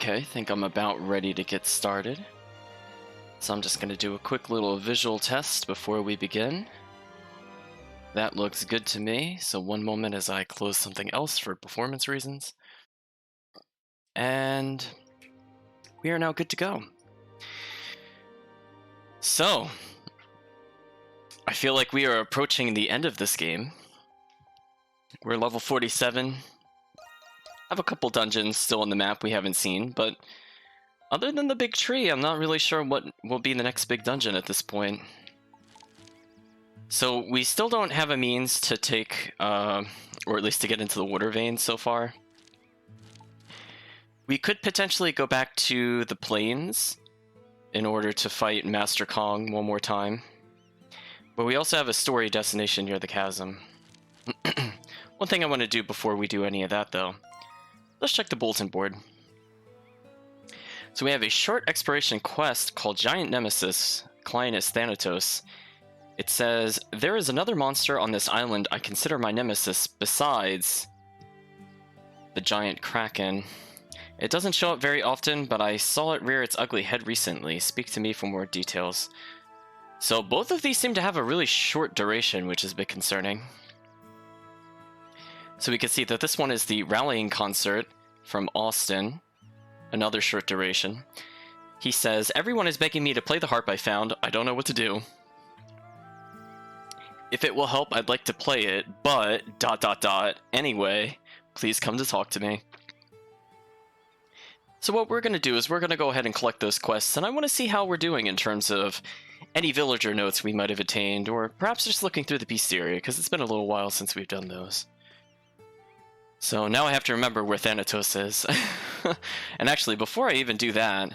Okay, I think I'm about ready to get started. So I'm just going to do a quick little visual test before we begin. That looks good to me, so one moment as I close something else for performance reasons. And we are now good to go. So, I feel like we are approaching the end of this game. We're level 47. I have a couple dungeons still on the map we haven't seen, but other than the big tree, I'm not really sure what will be the next big dungeon at this point. So we still don't have a means to take, or at least to get into the water vein so far. We could potentially go back to the plains in order to fight Master Kong one more time. But we also have a story destination near the chasm. One thing I want to do before we do any of that, though, let's check the bulletin board. So we have a short exploration quest called Giant Nemesis, client is Thanatos. It says, there is another monster on this island I consider my nemesis besides the giant kraken. It doesn't show up very often, but I saw it rear its ugly head recently. Speak to me for more details. So both of these seem to have a really short duration, which is a bit concerning. So we can see that this one is the Rallying Concert from Austin. Another short duration. He says, everyone is begging me to play the harp I found. I don't know what to do. If it will help, I'd like to play it, but... ... Anyway, please come to talk to me. So what we're going to do is we're going to go ahead and collect those quests, and I want to see how we're doing in terms of any villager notes we might have attained, or perhaps just looking through the bestiary, because it's been a little while since we've done those. So now I have to remember where Thanatos is. And actually, before I even do that,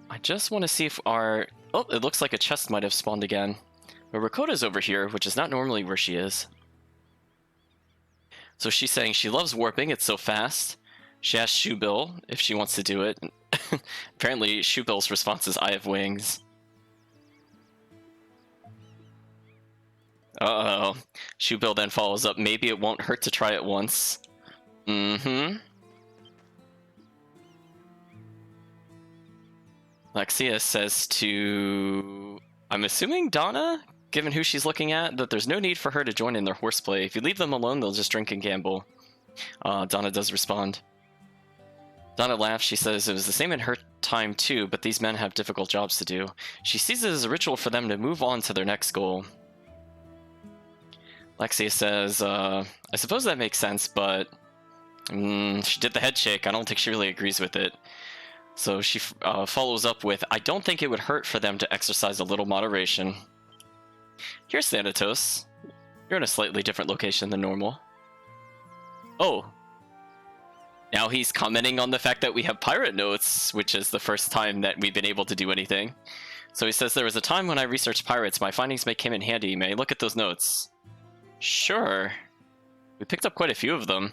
I just want to see if our... Oh, it looks like a chest might have spawned again. But Rakota's over here, which is not normally where she is. So she's saying she loves warping, it's so fast. She asked Shoebill if she wants to do it. Apparently, Shoebill's response is, I have wings. Uh-oh. Shoebill then follows up, maybe it won't hurt to try it once. Mm-hmm. Lexia says to... I'm assuming Donna, given who she's looking at, that there's no need for her to join in their horseplay. If you leave them alone, they'll just drink and gamble. Donna does respond. Donna laughs. She says it was the same in her time too, but these men have difficult jobs to do. She sees it as a ritual for them to move on to their next goal. Lexia says, I suppose that makes sense, but she did the head shake. I don't think she really agrees with it. So she follows up with, I don't think it would hurt for them to exercise a little moderation. Here's Thanatos. You're in a slightly different location than normal. Oh. Now he's commenting on the fact that we have pirate notes, which is the first time that we've been able to do anything. So he says, there was a time when I researched pirates. My findings may come in handy. May I look at those notes? Sure. We picked up quite a few of them.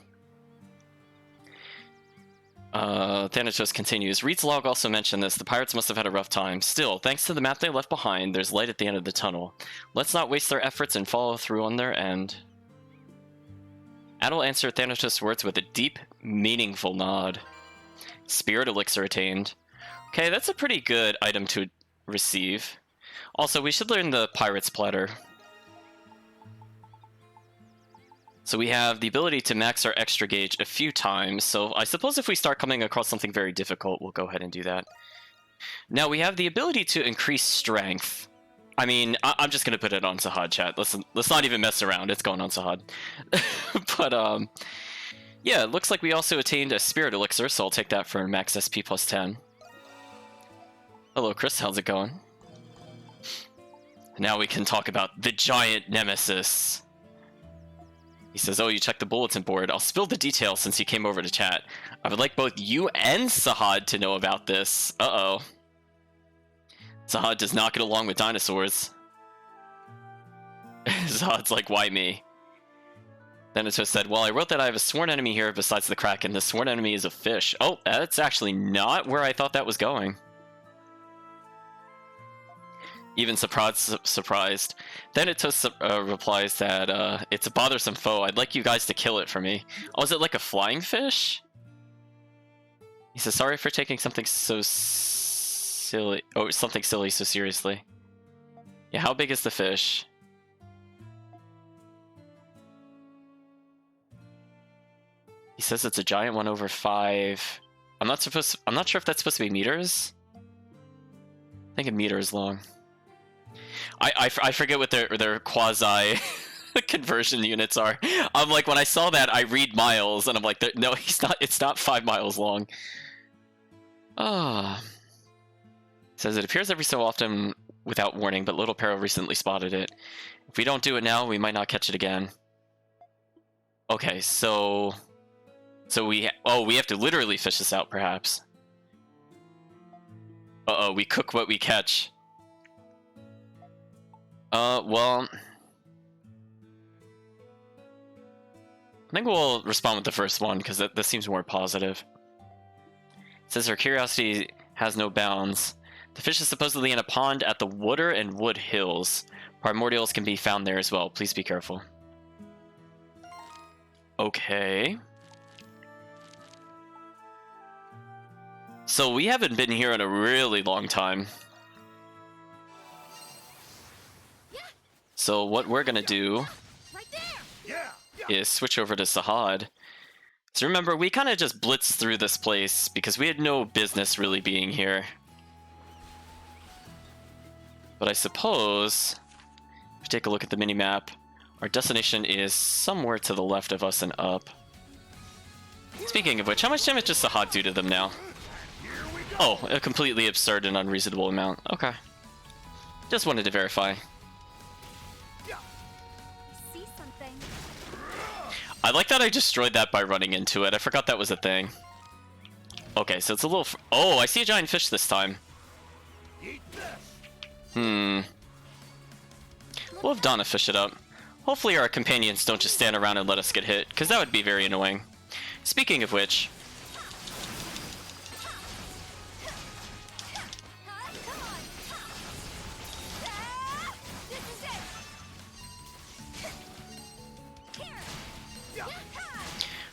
Thanatos continues. Reed's log also mentioned this. The pirates must have had a rough time. Still, thanks to the map they left behind, there's light at the end of the tunnel. Let's not waste their efforts and follow through on their end. Adel answered Thanatos' words with a deep, meaningful nod. Spirit elixir attained. Okay, that's a pretty good item to receive. Also, we should learn the pirate's platter. So we have the ability to max our extra gauge a few times, so I suppose if we start coming across something very difficult, we'll go ahead and do that. Now we have the ability to increase strength. I mean, I'm just going to put it on Sahad, chat. Let's not even mess around, it's going on Sahad. But, yeah, it looks like we also attained a Spirit Elixir, so I'll take that for max SP plus 10. Hello, Chris, how's it going? Now we can talk about the Giant Nemesis. He says, oh, you checked the bulletin board. I'll spill the details since you came over to chat. I would like both you and Sahad to know about this. Uh-oh. Sahad does not get along with dinosaurs. Sahad's like, why me? Then it just said, well, I wrote that I have a sworn enemy here besides the Kraken. The sworn enemy is a fish. Oh, that's actually not where I thought that was going. Even surprised. Then it just replies that it's a bothersome foe. I'd like you guys to kill it for me. Oh, is it like a flying fish? He says, sorry for taking something so silly. Oh, something silly so seriously. Yeah, how big is the fish? He says it's a giant 1/5. I'm not sure if that's supposed to be meters. I think a meter is long. I forget what their quasi conversion units are. I'm like, when I saw that, I read miles, and I'm like, no, he's not. It's not 5 miles long. Ah. Says it appears every so often without warning, but Little Peril recently spotted it. If we don't do it now, we might not catch it again. Okay, so we have to literally fish this out, perhaps. Uh-oh, we cook what we catch. Well, I think we'll respond with the first one, because that seems more positive. It says our curiosity has no bounds. The fish is supposedly in a pond at the Wooder and Wood Hills. Primordials can be found there as well. Please be careful. Okay. So we haven't been here in a really long time. So what we're gonna do is switch over to Sahad. So remember, we kind of just blitzed through this place because we had no business really being here. But I suppose, if you take a look at the minimap, our destination is somewhere to the left of us and up. Speaking of which, how much damage does Sahad do to them now? Oh, a completely absurd and unreasonable amount. Okay. Just wanted to verify. I like that I destroyed that by running into it. I forgot that was a thing. Okay, so it's a little... Oh, I see a giant fish this time. We'll have Donna fish it up. Hopefully our companions don't just stand around and let us get hit, because that would be very annoying. Speaking of which...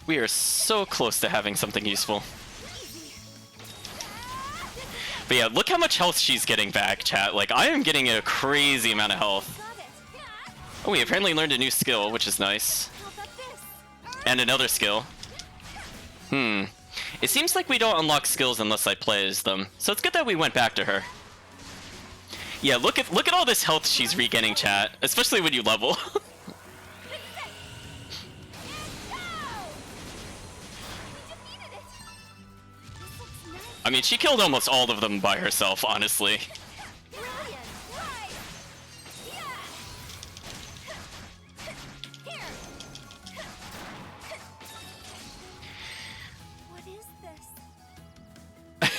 We are so close to having something useful. But yeah, look how much health she's getting back, chat. Like, I am getting a crazy amount of health. Oh, we apparently learned a new skill, which is nice. And another skill. It seems like we don't unlock skills unless I play as them. So it's good that we went back to her. Yeah, look at all this health she's regaining, chat. Especially when you level. I mean, she killed almost all of them by herself, honestly.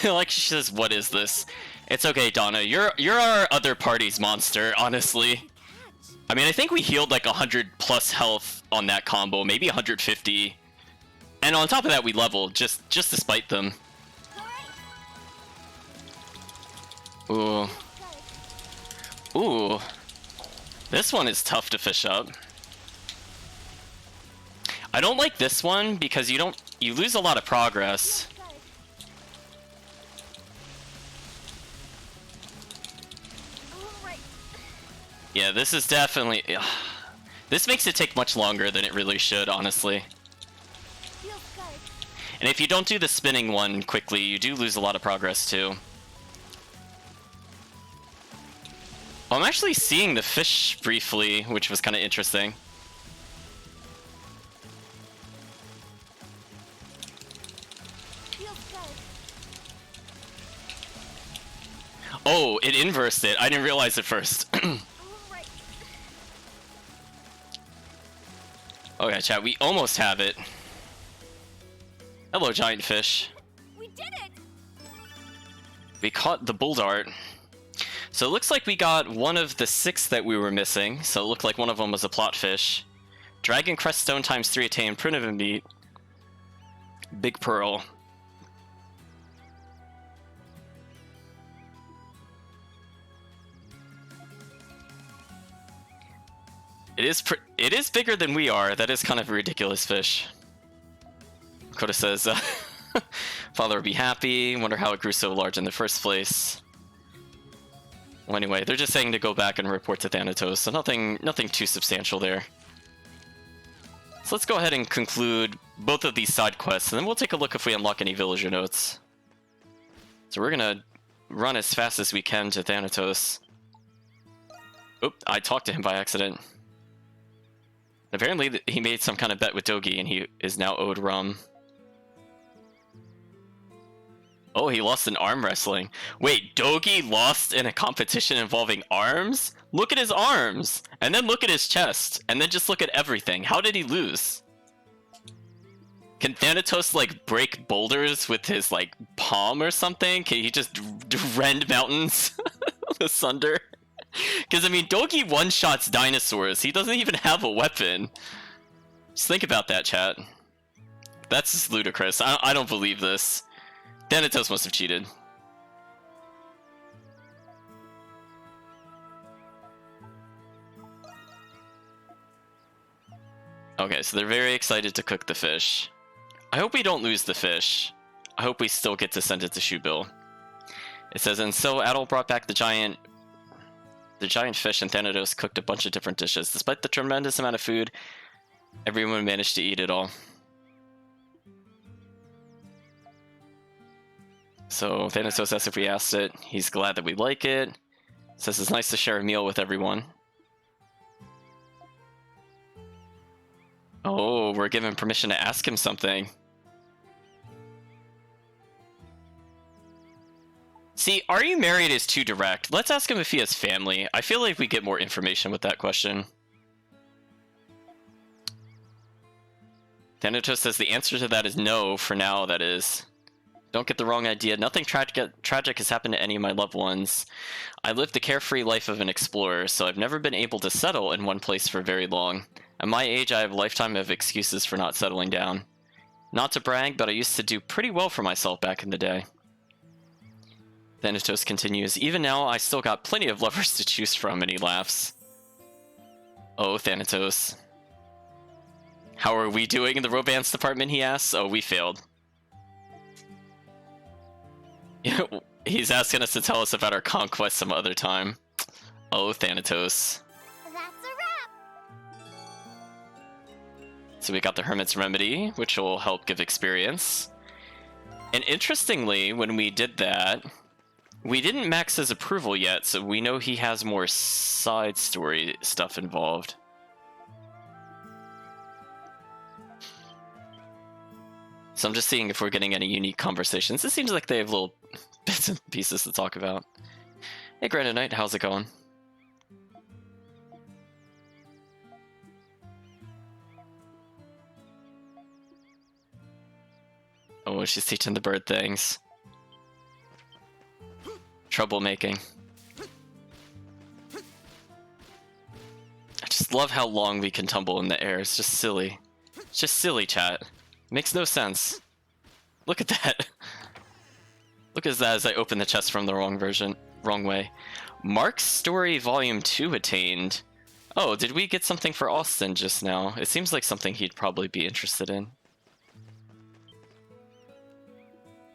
Like she says, what is this? It's okay, Donna. You're our other party's monster, honestly. I mean, I think we healed like 100 plus health on that combo, maybe 150. And on top of that, we leveled, just to spite them. Ooh. Ooh. This one is tough to fish up. I don't like this one because you lose a lot of progress. Yeah, this is definitely... This makes it take much longer than it really should, honestly. And if you don't do the spinning one quickly, you do lose a lot of progress too. I'm actually seeing the fish briefly, which was kind of interesting. Oh, it inversed it. I didn't realize it first. Okay, chat, we almost have it. Hello, giant fish. We did it! We caught the bull dart. So it looks like we got one of the 6 that we were missing. So it looked like one of them was a plot fish. Dragon Crest Stone ×3 attained. Primitive meat. Big Pearl. It is bigger than we are. That is kind of a ridiculous fish. Koda says, Father would be happy. Wonder how it grew so large in the first place. Well, anyway, they're just saying to go back and report to Thanatos, so nothing too substantial there. So let's go ahead and conclude both of these side quests, and then we'll take a look if we unlock any villager notes. So we're gonna run as fast as we can to Thanatos. Oop, I talked to him by accident. Apparently he made some kind of bet with Dogi, and he is now owed rum. Oh, he lost in arm wrestling. Wait, Dogi lost in a competition involving arms? Look at his arms! And then look at his chest. And then just look at everything. How did he lose? Can Thanatos, like, break boulders with his, like, palm or something? Can he just rend mountains asunder? Because, I mean, Dogi one-shots dinosaurs. He doesn't even have a weapon. Just think about that, chat. That's just ludicrous. I don't believe this. Thanatos must have cheated. Okay, so they're very excited to cook the fish. I hope we don't lose the fish. I hope we still get to send it to Shubil. It says, and so Adol brought back the giant fish, and Thanatos cooked a bunch of different dishes. Despite the tremendous amount of food, everyone managed to eat it all. So Thanatos asks if we asked it. He's glad that we like it. Says it's nice to share a meal with everyone. Oh, we're given permission to ask him something. See, are you married is too direct. Let's ask him if he has family. I feel like we get more information with that question. Thanatos says the answer to that is no, for now, that is. Don't get the wrong idea. Nothing tragic has happened to any of my loved ones. I lived the carefree life of an explorer, so I've never been able to settle in one place for very long. At my age, I have a lifetime of excuses for not settling down. Not to brag, but I used to do pretty well for myself back in the day. Thanatos continues, even now, I still got plenty of lovers to choose from, and he laughs. Oh, Thanatos. How are we doing in the romance department, he asks. Oh, we failed. He's asking us to tell us about our conquest some other time. Oh, Thanatos. That's a wrap. So we got the Hermit's Remedy, which will help give experience. And interestingly, when we did that, we didn't max his approval yet, so we know he has more side story stuff involved. So I'm just seeing if we're getting any unique conversations. It seems like they have little bits and pieces to talk about. Hey, Granite Knight, how's it going? Oh, she's teaching the bird things. Troublemaking. I just love how long we can tumble in the air. It's just silly. It's just silly, chat. Makes no sense. Look at that. Look at that as I open the chest from the wrong way. Mark's Story Volume 2 attained. Oh, did we get something for Austin just now? It seems like something he'd probably be interested in.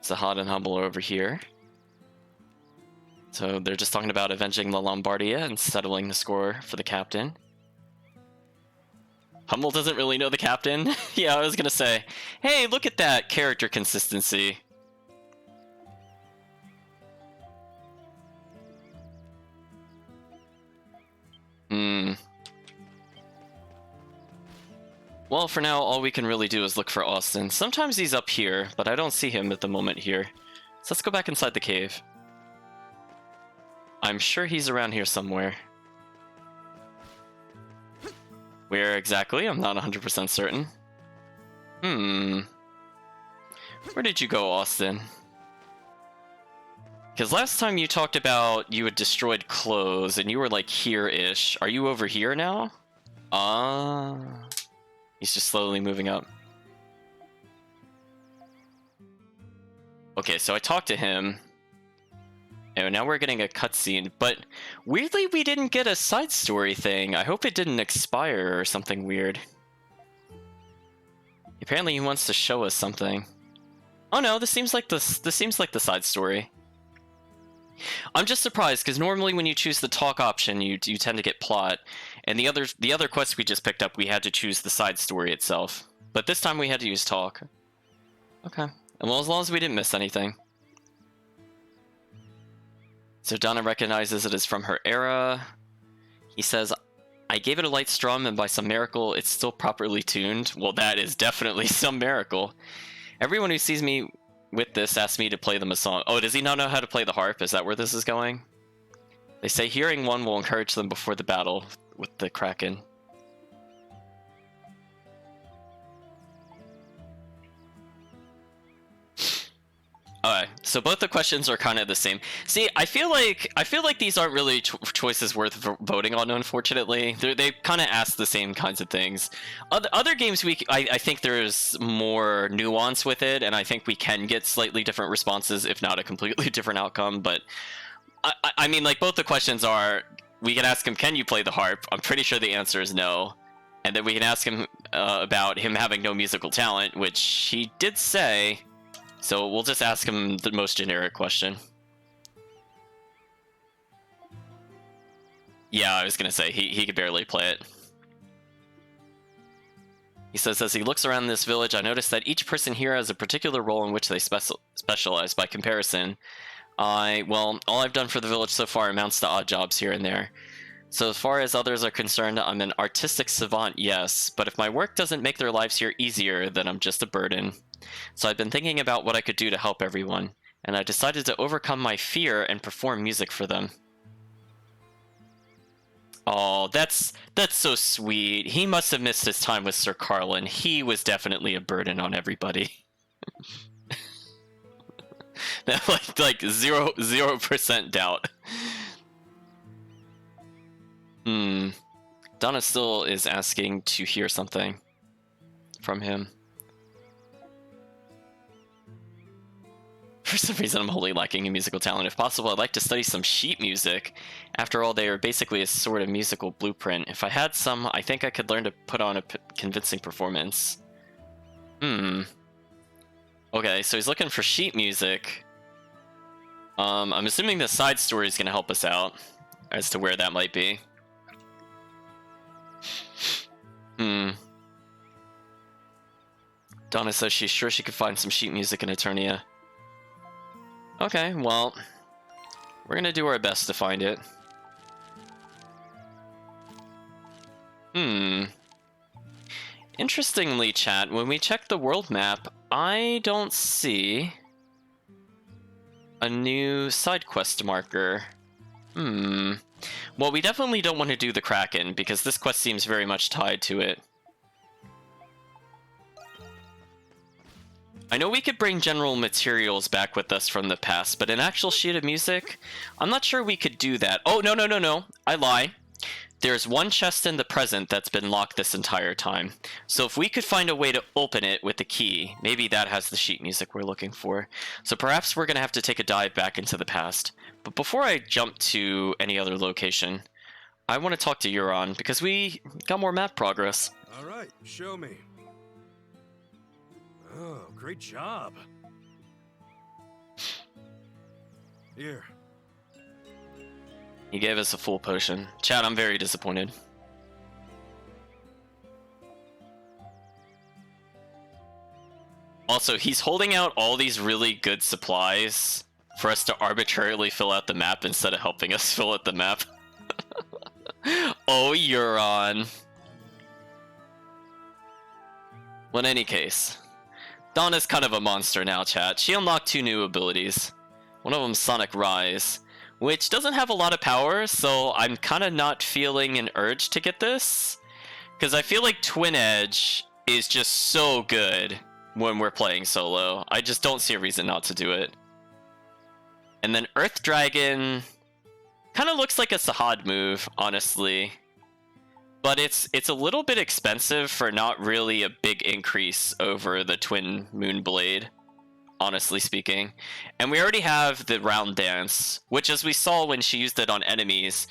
Zahad and Humble are over here. So they're just talking about avenging the Lombardia and settling the score for the captain. Hummel doesn't really know the captain. Yeah, I was gonna say, hey, look at that character consistency. Well, for now, all we can really do is look for Austin. Sometimes he's up here, but I don't see him at the moment here. So let's go back inside the cave. I'm sure he's around here somewhere. Where exactly? I'm not 100% certain. Where did you go, Austin? Because last time you talked about you had destroyed clothes, and you were like here-ish. Are you over here now? He's just slowly moving up. Okay, so I talked to him. And now we're getting a cutscene, but weirdly we didn't get a side story thing. I hope it didn't expire or something weird. Apparently he wants to show us something. Oh no, this seems like the side story. I'm just surprised because normally when you choose the talk option, you tend to get plot, and the other quest we just picked up, we had to choose the side story itself. But this time we had to use talk. Okay, well, as long as we didn't miss anything. So Donna recognizes it as from her era. He says, I gave it a light strum, and by some miracle, it's still properly tuned. Well, that is definitely some miracle. Everyone who sees me with this asks me to play them a song. Oh, does he not know how to play the harp? Is that where this is going? They say hearing one will encourage them before the battle with the Kraken. Alright, so both the questions are kind of the same. See, I feel like these aren't really choices worth voting on, unfortunately. They kind of ask the same kinds of things. Other games, I think there's more nuance with it, and I think we can get slightly different responses, if not a completely different outcome. But I mean, like, both the questions are, we can ask him, can you play the harp? I'm pretty sure the answer is no. And then we can ask him about him having no musical talent, which he did say. So we'll just ask him the most generic question. Yeah, I was gonna say, he could barely play it. He says, as he looks around this village, I notice that each person here has a particular role in which they specialize. By comparison, well, all I've done for the village so far amounts to odd jobs here and there. So as far as others are concerned, I'm an artistic savant, yes, but if my work doesn't make their lives here easier, then I'm just a burden. So I've been thinking about what I could do to help everyone, and I decided to overcome my fear and perform music for them. Oh, that's so sweet. He must have missed his time with Sir Carlin. He was definitely a burden on everybody. like 0% doubt. Donna still is asking to hear something from him. For some reason, I'm wholly lacking in musical talent. If possible, I'd like to study some sheet music. After all, they are basically a sort of musical blueprint. If I had some, I think I could learn to put on a convincing performance. Okay, so he's looking for sheet music. I'm assuming the side story is going to help us out as to where that might be. Donna says she's sure she could find some sheet music in Eternia. Okay, well, we're gonna do our best to find it. Interestingly, chat, when we check the world map, I don't see a new side quest marker. Well, we definitely don't want to do the Kraken, because this quest seems very much tied to it. I know we could bring general materials back with us from the past, but an actual sheet of music? I'm not sure we could do that. Oh, no. I lie. There's one chest in the present that's been locked this entire time. So if we could find a way to open it with the key, maybe that has the sheet music we're looking for. So perhaps we're going to have to take a dive back into the past. But before I jump to any other location, I want to talk to Euron, because we got more map progress. All right, show me. Oh, great job. Here. He gave us a full potion. Chat, I'm very disappointed. Also, he's holding out all these really good supplies for us to arbitrarily fill out the map instead of helping us fill out the map. Oh, Euron. Well, in any case, Donna's kind of a monster now, chat. She unlocked 2 new abilities. One of them's Sonic Rise, which doesn't have a lot of power, so I'm kind of not feeling an urge to get this. Because I feel like Twin Edge is just so good when we're playing solo. I just don't see a reason not to do it. And then Earth Dragon kind of looks like a Sahad move, honestly. But it's a little bit expensive for not really a big increase over the Twin Moonblade, honestly speaking. And we already have the Round Dance, which, as we saw when she used it on enemies,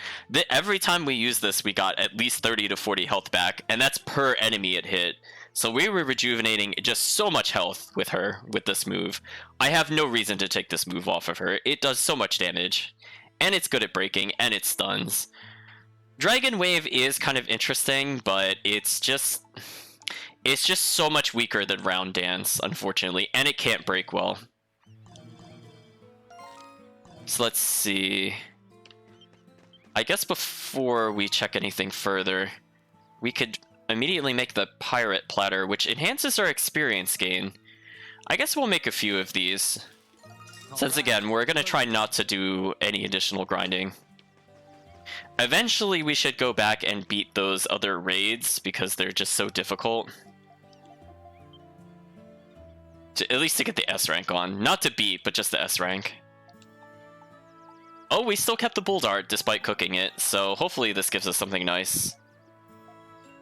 every time we use this, we got at least 30 to 40 health back, and that's per enemy it hit. So we were rejuvenating just so much health with her with this move. I have no reason to take this move off of her. It does so much damage, and it's good at breaking, and it stuns. Dragon Wave is kind of interesting, but it's just so much weaker than Round Dance, unfortunately, and it can't break well. So let's see. I guess before we check anything further, we could immediately make the Pirate Platter, which enhances our experience gain. I guess we'll make a few of these. Since again, we're going to try not to do any additional grinding. Eventually we should go back and beat those other raids because they're just so difficult. At least to get the S rank on. Not to beat, but just the S rank. Oh, we still kept the Bull Dart despite cooking it, so hopefully this gives us something nice.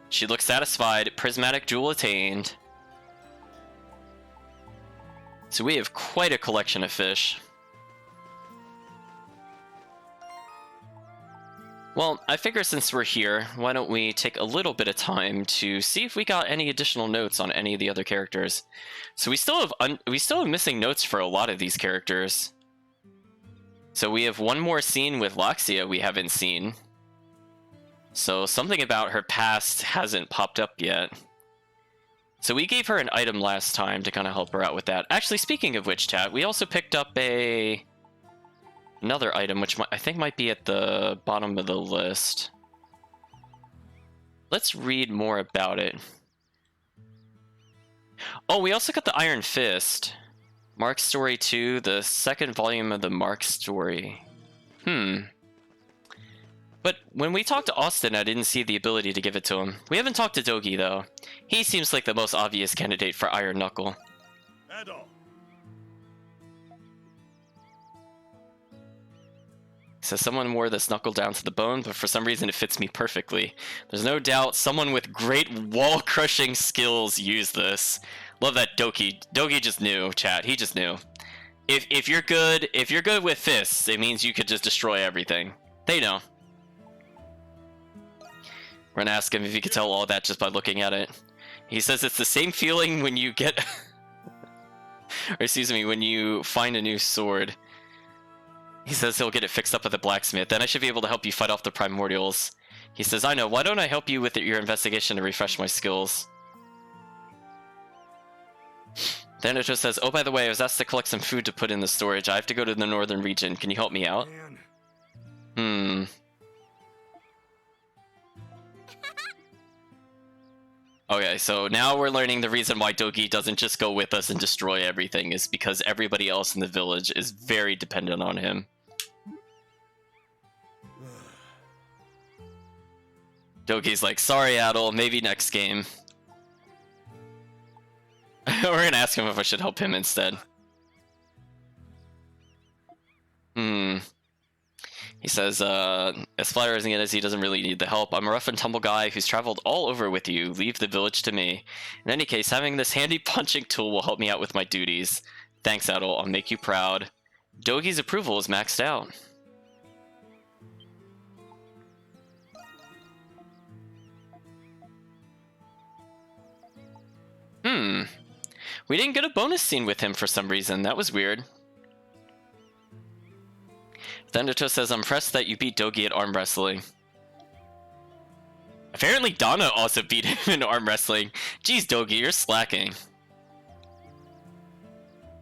She looks satisfied. Prismatic Jewel attained. So we have quite a collection of fish. Well, I figure since we're here, why don't we take a little bit of time to see if we got any additional notes on any of the other characters. So we still have missing notes for a lot of these characters. So we have one more scene with Laxia we haven't seen. So something about her past hasn't popped up yet. So we gave her an item last time to kind of help her out with that. Actually, speaking of which, chat, we also picked up another item, which I think might be at the bottom of the list. Let's read more about it. Oh, we also got the Iron Fist. Mark Story 2, the second volume of the Mark story. But when we talked to Austin, I didn't see the ability to give it to him. We haven't talked to Dogi, though. He seems like the most obvious candidate for Iron Knuckle. So someone wore this knuckle down to the bone, but for some reason it fits me perfectly. There's no doubt someone with great wall-crushing skills used this. Love that Dogi. Dogi just knew, chat. He just knew. If you're good with fists, it means you could just destroy everything. They know. We're gonna ask him if he could tell all that just by looking at it. He says it's the same feeling when you get, or excuse me, when you find a new sword. He says he'll get it fixed up at the blacksmith. Then I should be able to help you fight off the primordials. He says, I know. Why don't I help you with your investigation to refresh my skills? Then it just says, oh, by the way, I was asked to collect some food to put in the storage. I have to go to the northern region. Can you help me out? Okay, so now we're learning the reason why Dogi doesn't just go with us and destroy everything is because everybody else in the village is very dependent on him. Dogi's like, sorry, Adel, maybe next game. We're gonna ask him if I should help him instead. He says, as flattering as he doesn't really need the help, I'm a rough and tumble guy who's traveled all over with you. Leave the village to me. In any case, having this handy punching tool will help me out with my duties. Thanks, Adel. I'll make you proud. Dogi's approval is maxed out. We didn't get a bonus scene with him for some reason. That was weird. Thunderto says, I'm impressed that you beat Dogi at arm wrestling. Apparently Donna also beat him in arm wrestling. Jeez, Dogi, you're slacking.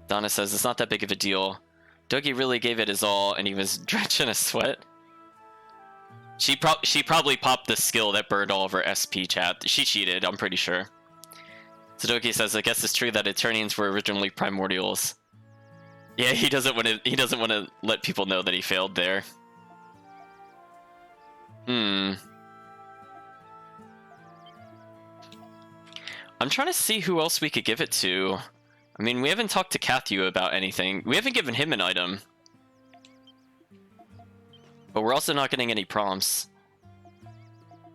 Donna says, it's not that big of a deal. Dogi really gave it his all, and he was drenched in a sweat. She probably popped the skill that burned all of her SP, chat. She cheated, I'm pretty sure. Sudoki says, I guess it's true that Eternians were originally primordials. Yeah, he doesn't want to let people know that he failed there. I'm trying to see who else we could give it to. I mean, we haven't talked to Kathu about anything. We haven't given him an item. But we're also not getting any prompts.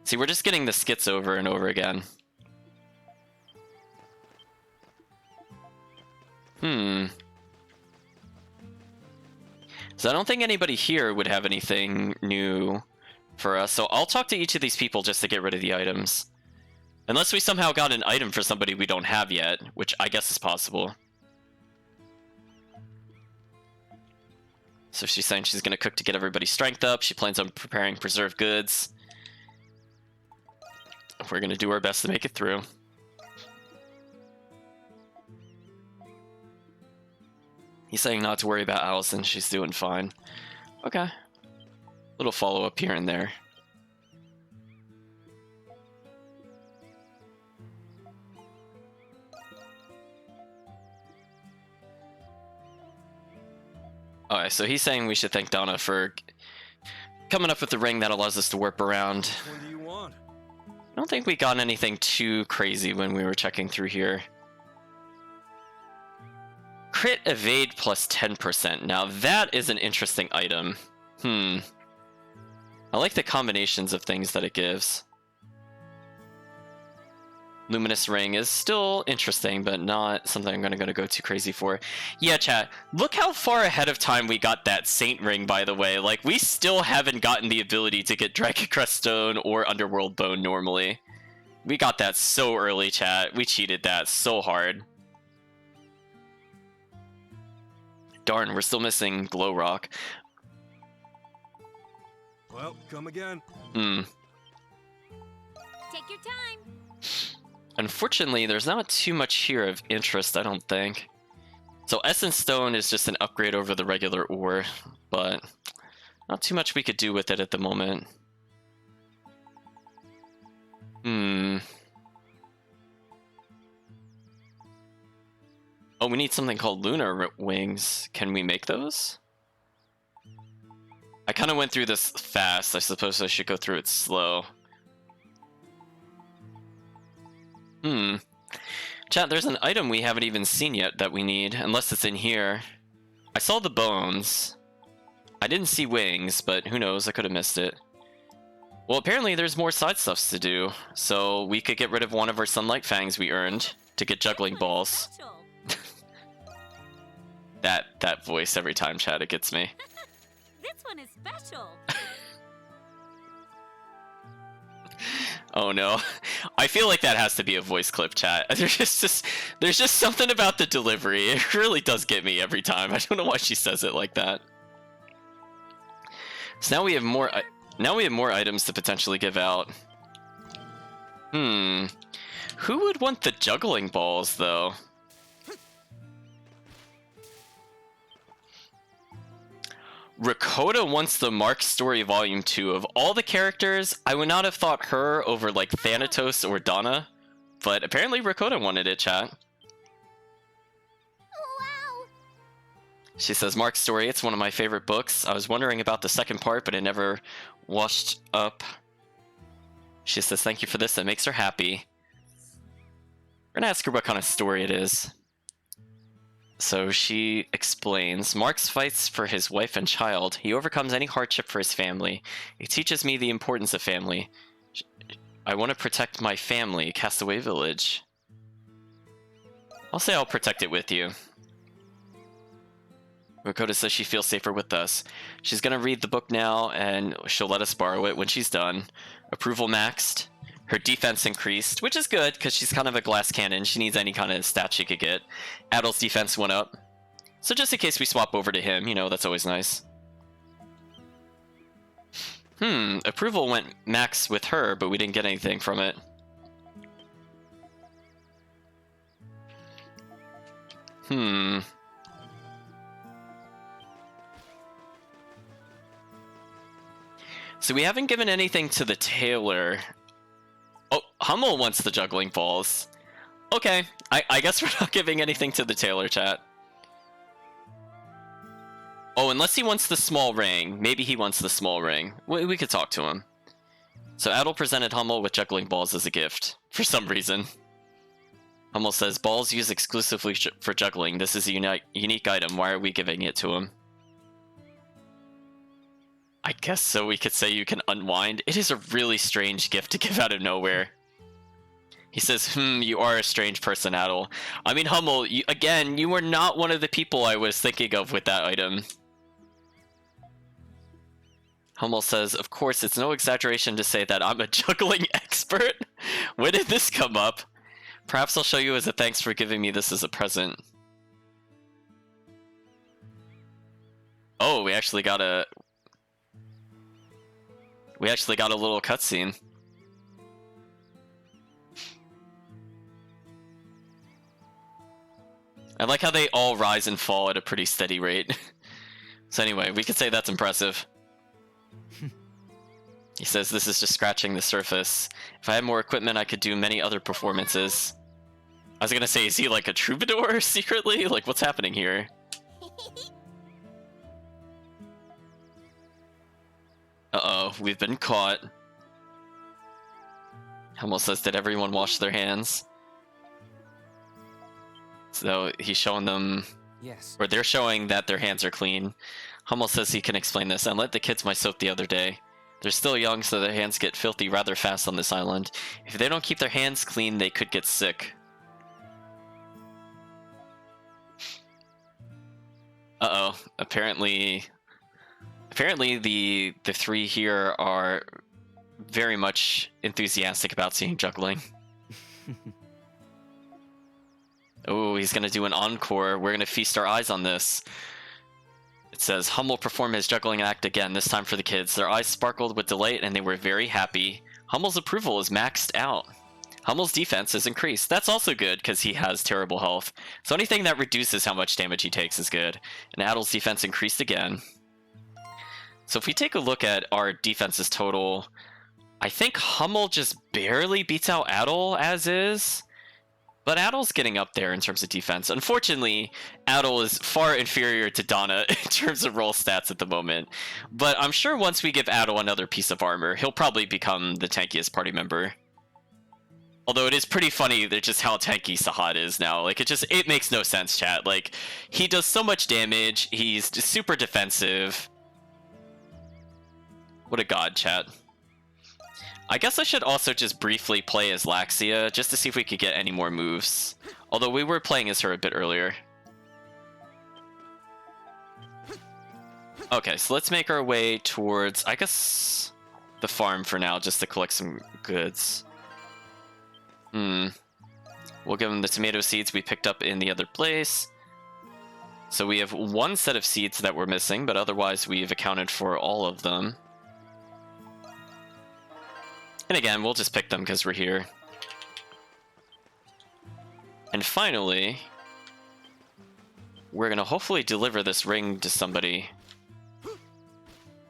See, we're just getting the skits over and over again. So I don't think anybody here would have anything new for us. So I'll talk to each of these people just to get rid of the items. Unless we somehow got an item for somebody we don't have yet, which I guess is possible. So she's saying she's going to cook to get everybody's strength up. She plans on preparing preserved goods. We're going to do our best to make it through. He's saying not to worry about Allison. She's doing fine. Okay. Little follow-up here and there. Alright, so he's saying we should thank Donna for coming up with the ring that allows us to warp around. What do you want? I don't think we got anything too crazy when we were checking through here. Crit evade plus 10%. Now that is an interesting item. I like the combinations of things that it gives. Luminous Ring is still interesting, but not something I'm gonna go too crazy for. Yeah, chat, look how far ahead of time we got that Saint Ring, by the way. Like, we still haven't gotten the ability to get Dragon Crest Stone or Underworld Bone normally. We got that so early, chat. We cheated that so hard. Darn, we're still missing Glow Rock. Well, come again. Take your time. Unfortunately, there's not too much here of interest, I don't think. So Essence Stone is just an upgrade over the regular ore, but not too much we could do with it at the moment. Oh, we need something called Lunar Wings. Can we make those? I kind of went through this fast. I suppose I should go through it slow. Chat, there's an item we haven't even seen yet that we need, unless it's in here. I saw the bones. I didn't see wings, but who knows, I could have missed it. Well, apparently there's more side stuffs to do, so we could get rid of one of our Sunlight Fangs we earned to get juggling balls. Special. That voice every time, chat, it gets me. This one is special. Oh no. I feel like that has to be a voice clip, chat. There's just something about the delivery. It really does get me every time. I don't know why she says it like that. So now we have more items to potentially give out. Who would want the juggling balls though? Rakota wants the Mark Story Volume 2. Of all the characters, I would not have thought her over like Thanatos or Donna, but apparently Rakota wanted it, chat. Wow. She says, Mark's Story, it's one of my favorite books. I was wondering about the second part, but it never washed up. She says, thank you for this, that makes her happy. We're gonna ask her what kind of story it is. So she explains, Marx fights for his wife and child. He overcomes any hardship for his family. It teaches me the importance of family. I want to protect my family, Castaway Village. I'll say I'll protect it with you. Rakota says she feels safer with us. She's going to read the book now, and she'll let us borrow it when she's done. Approval maxed. Her defense increased, which is good, because she's kind of a glass cannon. She needs any kind of stat she could get. Adel's defense went up. So just in case we swap over to him, you know, that's always nice. Approval went max with her, but we didn't get anything from it. So we haven't given anything to the tailor. Oh, Hummel wants the juggling balls. Okay, I guess we're not giving anything to the tailor, chat. Oh, unless he wants the small ring. Maybe he wants the small ring. We could talk to him. So Adel presented Hummel with juggling balls as a gift, for some reason. Hummel says, balls used exclusively for juggling. This is a unique item. Why are we giving it to him? I guess so we could say you can unwind. It is a really strange gift to give out of nowhere. He says, you are a strange person, Adel. I mean, Hummel, again, you were not one of the people I was thinking of with that item. Hummel says, of course, it's no exaggeration to say that I'm a juggling expert. When did this come up? Perhaps I'll show you as a thanks for giving me this as a present. Oh, we actually got a little cutscene. I like how they all rise and fall at a pretty steady rate. So anyway, we could say that's impressive. He says this is just scratching the surface. If I had more equipment, I could do many other performances. I was gonna say, is he like a troubadour secretly? Like, what's happening here? Uh-oh, we've been caught. Hummel says, did everyone wash their hands? So he's showing them... Yes. Or they're showing that their hands are clean. Hummel says he can explain this. I let the kids my soap the other day. They're still young, so their hands get filthy rather fast on this island. If they don't keep their hands clean, they could get sick. Uh-oh. Apparently the three here are very much enthusiastic about seeing juggling. Oh, he's gonna do an encore. We're gonna feast our eyes on this. It says, Hummel performed his juggling act again, this time for the kids. Their eyes sparkled with delight and they were very happy. Hummel's approval is maxed out. Hummel's defense is increased. That's also good because he has terrible health. So anything that reduces how much damage he takes is good. And Adel's defense increased again. So if we take a look at our defenses total, I think Hummel just barely beats out Adel as is. But Adel's getting up there in terms of defense. Unfortunately, Adel is far inferior to Donna in terms of roll stats at the moment. But I'm sure once we give Adel another piece of armor, he'll probably become the tankiest party member. Although it is pretty funny that just how tanky Sahat is now. Like, it makes no sense, chat. Like, he does so much damage, he's just super defensive. What a god, chat. I guess I should also just briefly play as Laxia, just to see if we could get any more moves. Although we were playing as her a bit earlier. Okay, so let's make our way towards, I guess, the farm for now, just to collect some goods. We'll give them the tomato seeds we picked up in the other place. So we have one set of seeds that we're missing, but otherwise we've accounted for all of them. And again, we'll just pick them because we're here. And finally, we're gonna hopefully deliver this ring to somebody.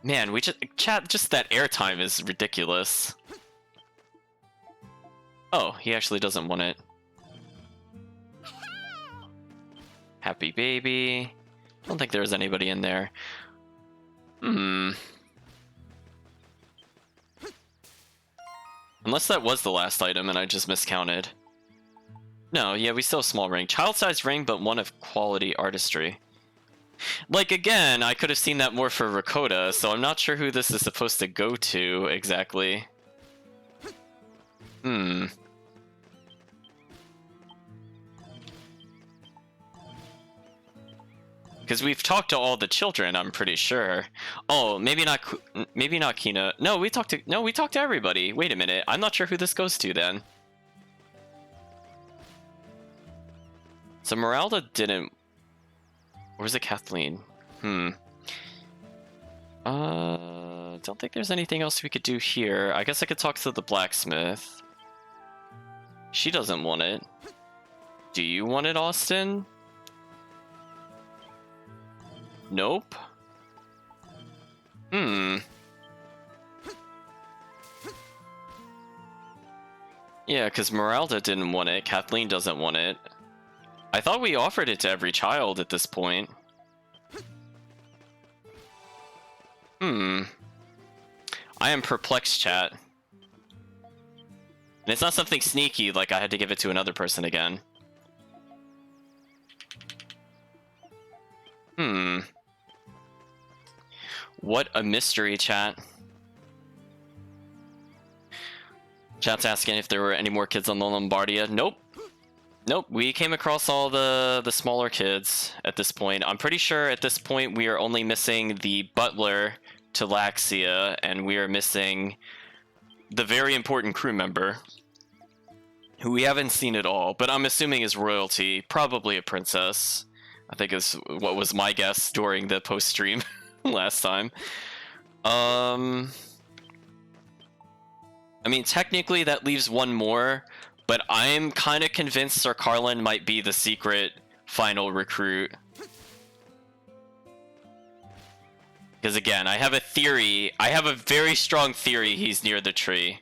Man, just that airtime is ridiculous. Oh, he actually doesn't want it. Happy baby. Don't think there's anybody in there. Unless that was the last item and I just miscounted. No, yeah, we still have a small ring. Child-sized ring, but one of quality artistry. Like, again, I could have seen that more for Rakota, so I'm not sure who this is supposed to go to, exactly. Because we've talked to all the children, I'm pretty sure. Oh, maybe not Kina. No, we talked to everybody. Wait a minute. I'm not sure who this goes to then. So Meralda didn't. Or was it Kathleen? Don't think there's anything else we could do here. I guess I could talk to the blacksmith. She doesn't want it. Do you want it, Austin? Nope. Yeah, because Meralda didn't want it. Kathleen doesn't want it. I thought we offered it to every child at this point. I am perplexed, chat. And it's not something sneaky, like I had to give it to another person again. What a mystery, chat. Chat's asking if there were any more kids on the Lombardia. Nope. Nope, we came across all the smaller kids at this point. I'm pretty sure at this point we are only missing the butler to Laxia, and we are missing the very important crew member. who we haven't seen at all, but I'm assuming is royalty, probably a princess. I think is what was my guess during the post-stream last time. I mean, technically that leaves one more, but I'm kind of convinced Sir Carlin might be the secret final recruit. Because again, I have a theory. I have a very strong theory he's near the tree.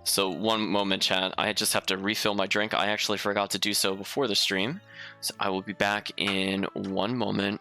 So one moment, chat. I just have to refill my drink. I actually forgot to do so before the stream. So I will be back in one moment.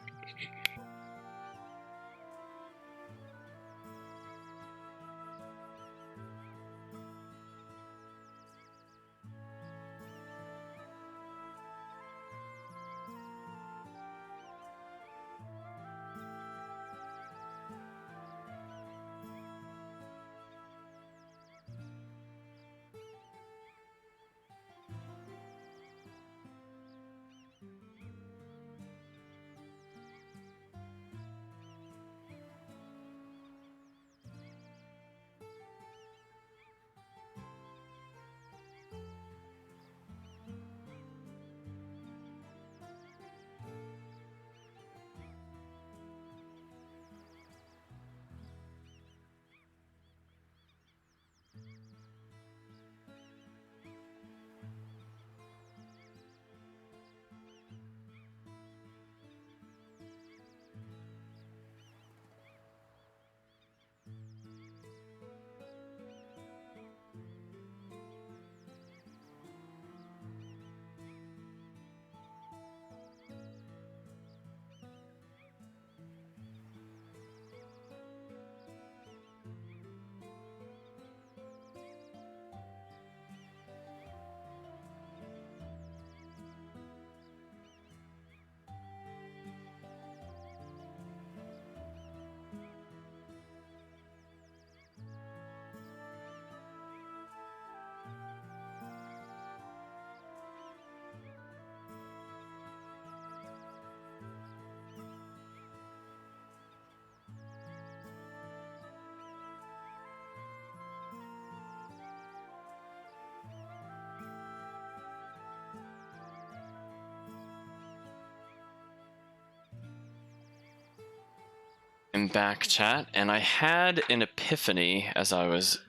I'm back, chat, and I had an epiphany as I was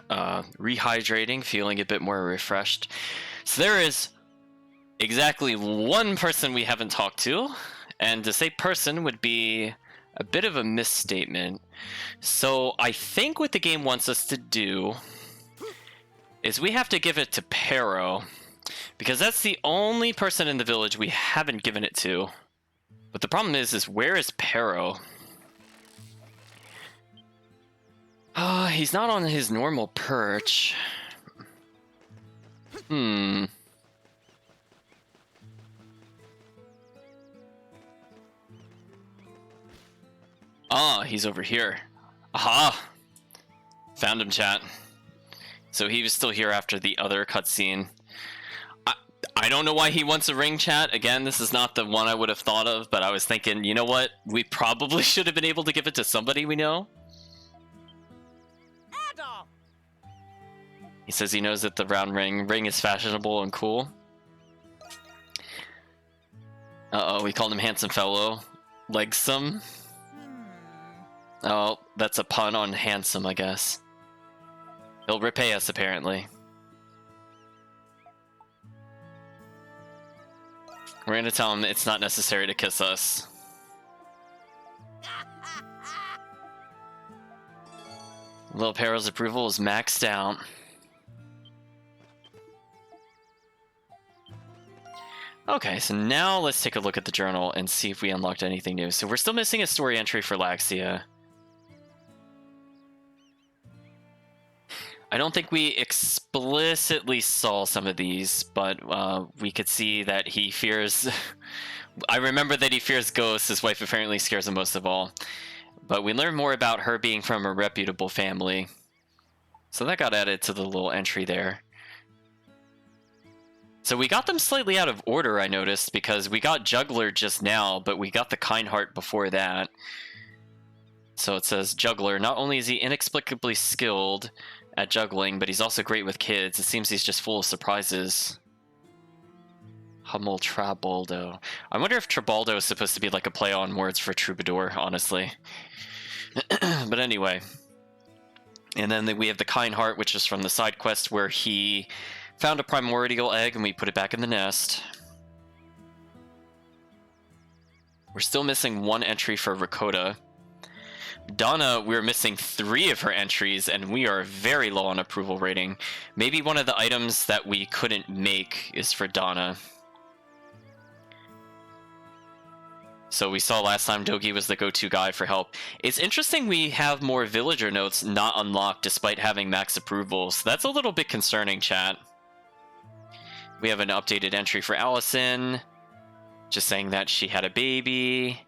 rehydrating, feeling a bit more refreshed. So there is exactly one person we haven't talked to, and to say person would be a bit of a misstatement. So I think what the game wants us to do is we have to give it to Pero, because that's the only person in the village we haven't given it to. But the problem is where is Pero? He's not on his normal perch. Ah, he's over here. Aha! Found him, chat. So he was still here after the other cutscene. I don't know why he wants a ring, chat. Again, this is not the one I would have thought of, but I was thinking, you know what? We probably should have been able to give it to somebody we know. He says he knows that the round ring is fashionable and cool. Uh-oh, we called him handsome fellow. Legsome. Oh, that's a pun on handsome, I guess. He'll repay us, apparently. We're gonna tell him it's not necessary to kiss us. Little Pero's approval is maxed out. Okay, so now let's take a look at the journal and see if we unlocked anything new. So we're still missing a story entry for Laxia. I don't think we explicitly saw some of these, but we could see that he fears... I remember that he fears ghosts. His wife apparently scares him most of all. But we learn more about her being from a reputable family. So that got added to the little entry there. So we got them slightly out of order, I noticed, because we got Juggler just now, but we got the Kind Heart before that. So it says, Juggler, not only is he inexplicably skilled at juggling, but he's also great with kids. It seems he's just full of surprises. Hummel Trabaldo. I wonder if Trabaldo is supposed to be like a play on words for troubadour, honestly. But anyway. And then we have the Kind Heart, which is from the side quest where he found a primordial egg and we put it back in the nest. We're still missing one entry for Rakota. Donna, we're missing 3 of her entries, and we are very low on approval rating. Maybe one of the items that we couldn't make is for Donna. So we saw last time Dogi was the go-to guy for help. It's interesting we have more villager notes not unlocked despite having max approval, so that's a little bit concerning, chat. We have an updated entry for Allison, just saying that she had a baby.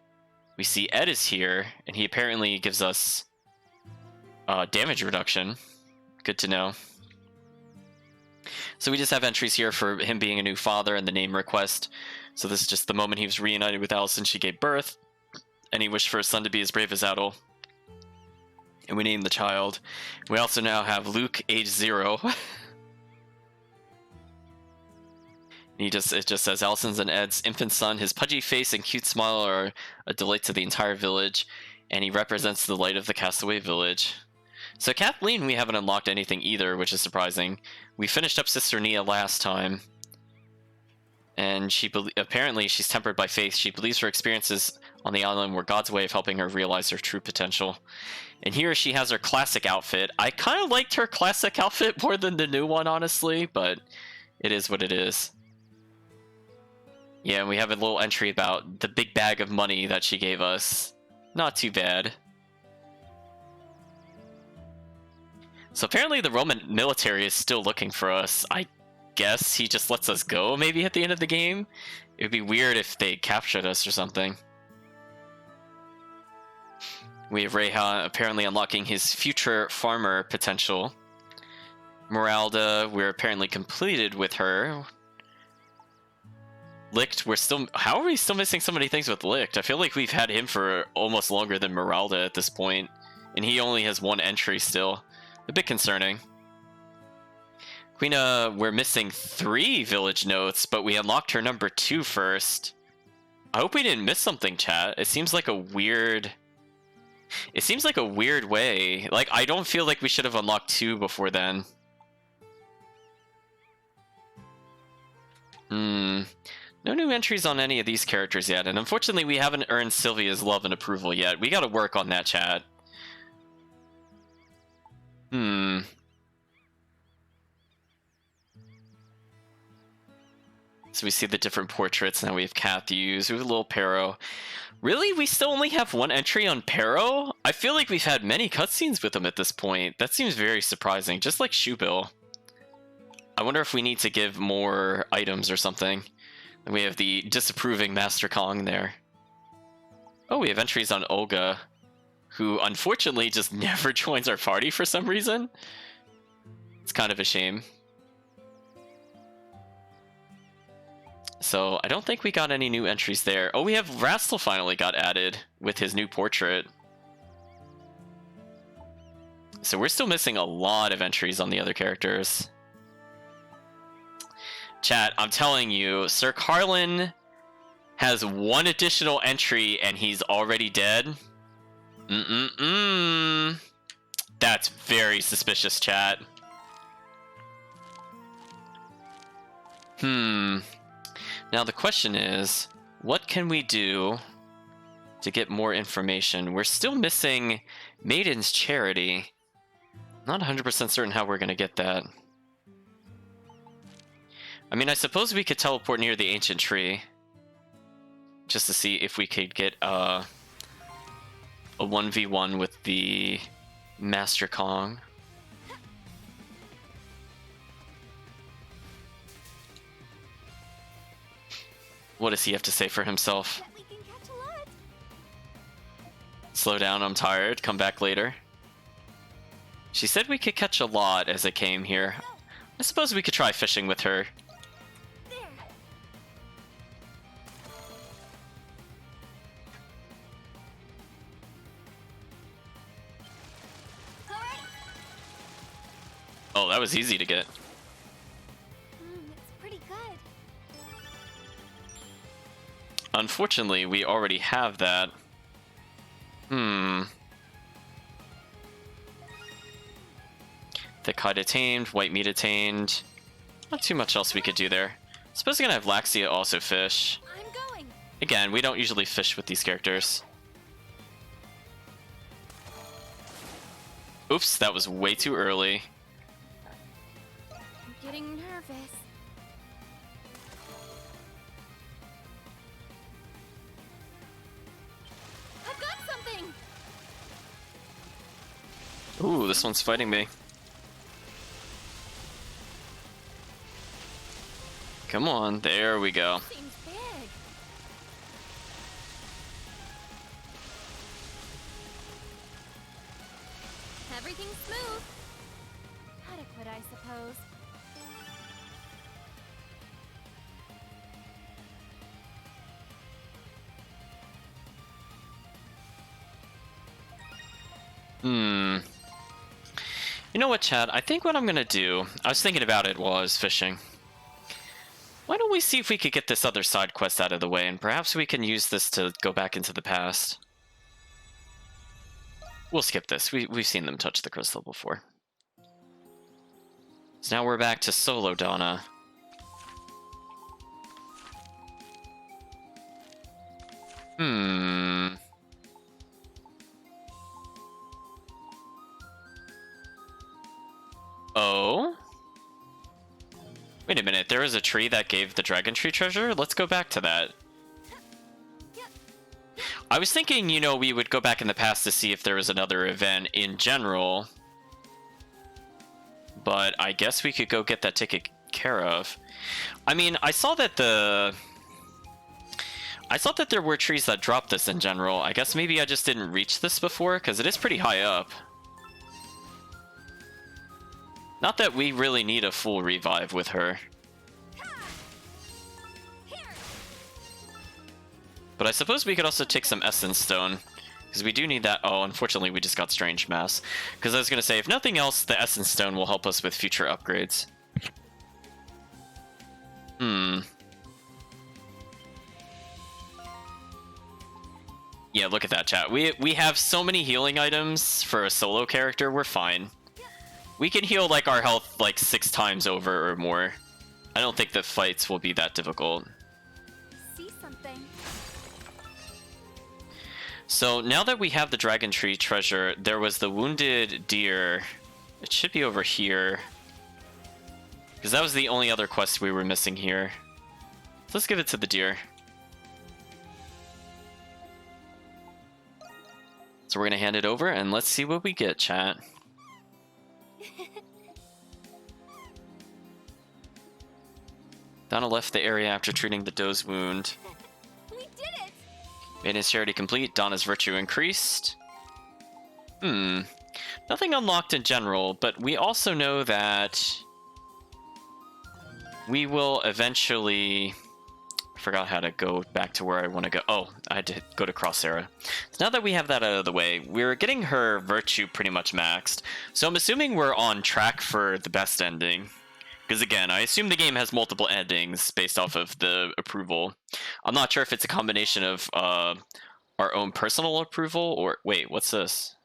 We see Ed is here, and he apparently gives us damage reduction. Good to know. So we just have entries here for him being a new father and the name request. So this is just the moment he was reunited with Allison, she gave birth, and he wished for his son to be as brave as Adol. And we named the child. We also now have Luke, age 0. It just says Allison's and Ed's infant son. His pudgy face and cute smile are a delight to the entire village, and he represents the light of the castaway village. So Kathleen, we haven't unlocked anything either, which is surprising. We finished up Sister Nia last time, and apparently she's tempered by faith. She believes her experiences on the island were God's way of helping her realize her true potential. And here she has her classic outfit. I kind of liked her classic outfit more than the new one, honestly, but it is what it is. Yeah, and we have a little entry about the big bag of money that she gave us. Not too bad. So apparently the Roman military is still looking for us. I guess he just lets us go maybe at the end of the game. It would be weird if they captured us or something. We have Reha apparently unlocking his future farmer potential. Meralda, we're apparently completed with her. Licht, how are we still missing so many things with Licht? I feel like we've had him for almost longer than Meralda at this point, and he only has 1 entry still. A bit concerning. Quina, we're missing 3 village notes, but we unlocked her number 2 first. I hope we didn't miss something, chat. It seems like a weird way. Like, I don't feel like we should have unlocked 2 before then. No new entries on any of these characters yet, and unfortunately we haven't earned Sylvia's love and approval yet. We gotta work on that, chat. So we see the different portraits. Now we have Catthews, we have Little Pero. Really? We still only have 1 entry on Pero? I feel like we've had many cutscenes with him at this point. That seems very surprising, just like Shubil. I wonder if we need to give more items or something. And we have the disapproving Master Kong there. Oh, we have entries on Olga, who unfortunately just never joins our party for some reason. It's kind of a shame. So I don't think we got any new entries there. Oh, we have Rastal finally got added with his new portrait. So we're still missing a lot of entries on the other characters. Chat, I'm telling you, Sir Carlin has 1 additional entry and he's already dead. That's very suspicious, chat. Now the question is, what can we do to get more information? We're still missing Maiden's Charity. Not 100% certain how we're going to get that. I mean, I suppose we could teleport near the ancient tree. Just to see if we could get a 1v1 with the Master Kong. What does he have to say for himself? Slow down, I'm tired. Come back later. She said we could catch a lot as I came here. I suppose we could try fishing with her. that was easy to get. It's pretty good. Unfortunately, we already have that. Thick hide attained, white meat attained. Not too much else we could do there. Suppose we're gonna have Laxia also fish. I'm going. Again, we don't usually fish with these characters. Oops, that was way too early. I'm getting nervous. I've got something. Ooh, this one's fighting me. Come on, there we go. Seems big. Everything's smooth. Adequate, I suppose. You know what, Chad? I think what I'm gonna do, I was thinking about it while I was fishing. Why don't we see if we could get this other side quest out of the way, and perhaps we can use this to go back into the past. We'll skip this. We've seen them touch the crystal before. So now we're back to solo Donna. Oh? Wait a minute, there was a tree that gave the dragon tree treasure? Let's go back to that. I was thinking, you know, we would go back in the past to see if there was another event in general. But I guess we could go get that taken care of. I mean, I saw that there were trees that dropped this in general. I guess maybe I just didn't reach this before, because it is pretty high up. Not that we really need a full revive with her. But I suppose we could also take some Essence Stone, because we do need that. Oh, unfortunately we just got Strange Mass. Because I was going to say, if nothing else, the Essence Stone will help us with future upgrades. Yeah, look at that, chat. We have so many healing items for a solo character, we're fine. We can heal like our health like 6 times over or more. I don't think the fights will be that difficult. See something. So now that we have the Dragon Tree treasure, there was the Wounded Deer. It should be over here. Because that was the only other quest we were missing here. So let's give it to the deer. So we're going to hand it over and let's see what we get, chat. Donna left the area after treating the doe's wound. We did it! Maiden's charity complete. Donna's virtue increased. Nothing unlocked in general, but we also know that we will eventually... I forgot how to go back to where I want to go. Oh, I had to go to Crossera. So now that we have that out of the way, we're getting her virtue pretty much maxed. So I'm assuming we're on track for the best ending. Because again, I assume the game has multiple endings based off of the approval. I'm not sure if it's a combination of our own personal approval or... Wait, what's this?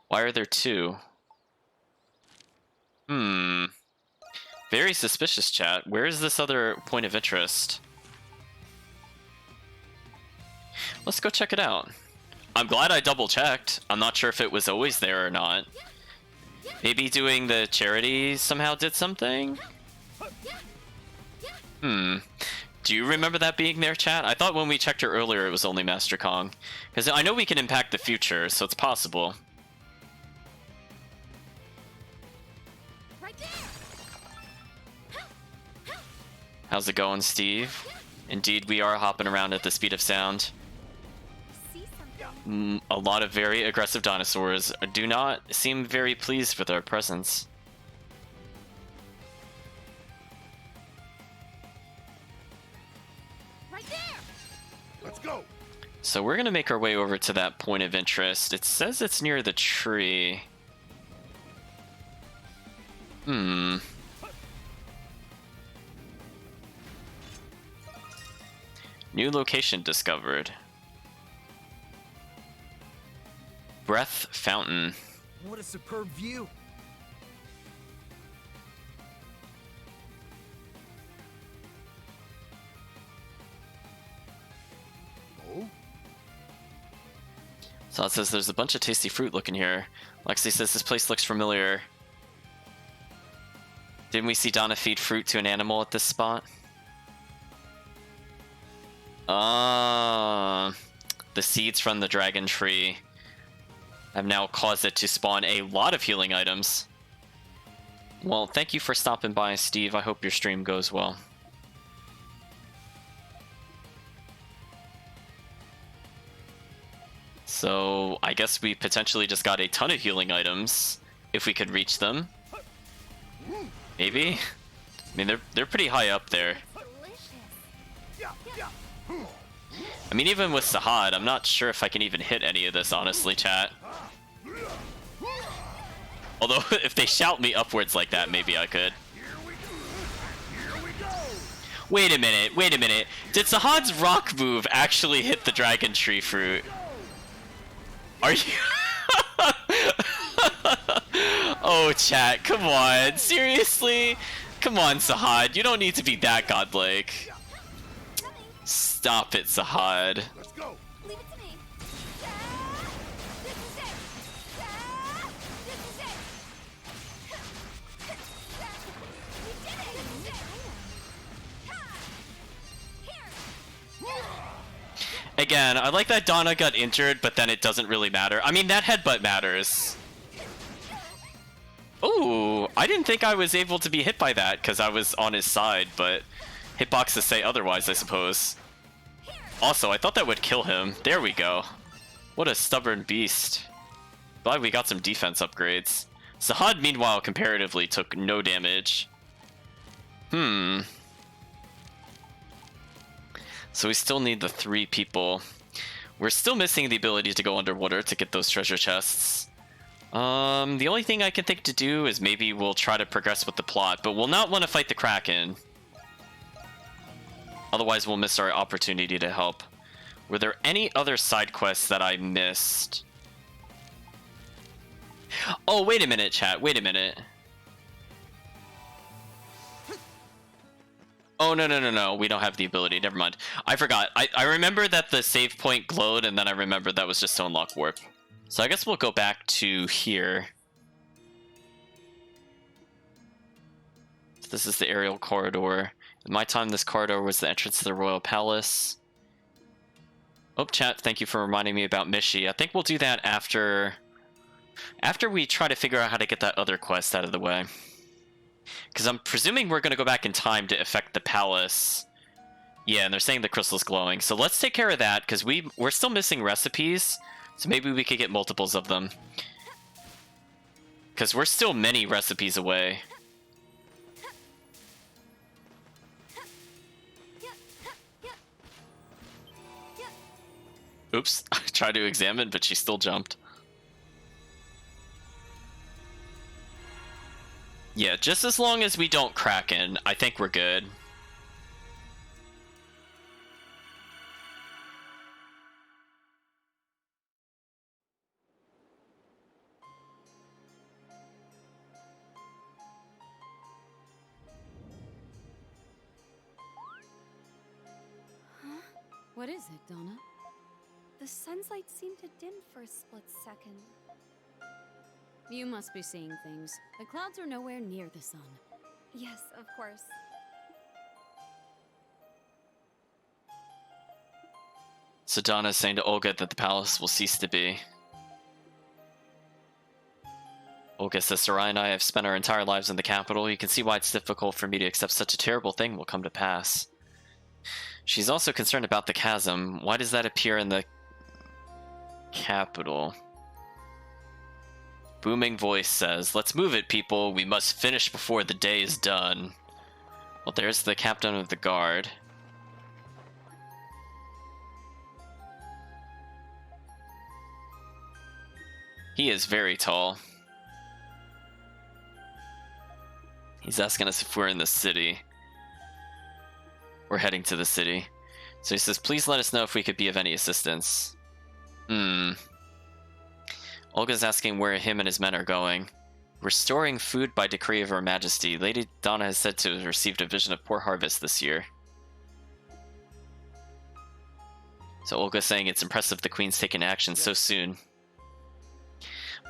Why are there 2? Very suspicious, chat. Where is this other point of interest? Let's go check it out. I'm glad I double checked. I'm not sure if it was always there or not. Maybe doing the charity somehow did something? Do you remember that being there, chat? I thought when we checked her earlier it was only Master Kong. Because I know we can impact the future, so it's possible. Right there. How's it going, Steve? Indeed, we are hopping around at the speed of sound. See something. A lot of very aggressive dinosaurs do not seem very pleased with our presence. Right there. Let's go. So we're gonna make our way over to that point of interest. It says it's near the tree. New location discovered. Breath Fountain. What a superb view. Oh? So it says there's a bunch of tasty fruit looking here. Lexi says this place looks familiar. Didn't we see Donna feed fruit to an animal at this spot? The seeds from the dragon tree have now caused it to spawn a lot of healing items. Well, thank you for stopping by, Steve. I hope your stream goes well. So, I guess we potentially just got a ton of healing items, if we could reach them. Maybe? I mean, they're pretty high up there. I mean, even with Sahad, I'm not sure if I can even hit any of this, honestly, chat. Although, if they shout me upwards like that, maybe I could. Wait a minute, wait a minute. Did Sahad's rock move actually hit the dragon tree fruit? Are you... Oh, chat, come on. Seriously? Come on, Sahad. You don't need to be that godlike. Stop it, Sahad. Let's go. Leave it to me. This is it. This is it. We did it. This is it. Here. Again, I like that Donna got injured, but then it doesn't really matter. I mean, that headbutt matters. Ooh, I didn't think I was able to be hit by that because I was on his side, but hitboxes say otherwise, I suppose. Also, I thought that would kill him. There we go. What a stubborn beast. Glad we got some defense upgrades. Sahad, meanwhile, comparatively took no damage. So we still need the 3 people. We're still missing the ability to go underwater to get those treasure chests. The only thing I can think to do is maybe we'll try to progress with the plot, but we'll not want to fight the Kraken. Otherwise, we'll miss our opportunity to help. Were there any other side quests that I missed? Oh, wait a minute, chat. Wait a minute. Oh, no. We don't have the ability. Never mind. I forgot. I remember that the save point glowed, and then I remembered that was just to unlock warp. So I guess we'll go back to here. This is the aerial corridor. In my time, this corridor was the entrance to the Royal Palace. Oh, chat, thank you for reminding me about Mishi. I think we'll do that after we try to figure out how to get that other quest out of the way. Because I'm presuming we're going to go back in time to affect the palace. Yeah, and they're saying the crystal's glowing. So let's take care of that, because we're still missing recipes. So maybe we could get multiples of them. Because we're still many recipes away. Oops, I tried to examine, but she still jumped. Yeah, just as long as we don't Kraken, I think we're good. What is it, Donna? The sun's light seemed to dim for a split second. You must be seeing things. The clouds are nowhere near the sun. Yes, of course. So Donna is saying to Olga that the palace will cease to be. Olga says, Sarai and I have spent our entire lives in the capital. You can see why it's difficult for me to accept such a terrible thing will come to pass. She's also concerned about the chasm. Why does that appear in the capital? Booming voice says, let's move it, people. We must finish before the day is done. Well, there's the captain of the guard. He is very tall. He's asking us if we're in the city. We're heading to the city. So he says, please let us know if we could be of any assistance. Olga's asking where him and his men are going. Restoring food by decree of Her Majesty. Lady Donna has said to have received a vision of poor harvest this year. So Olga's saying it's impressive the Queen's taken action so soon.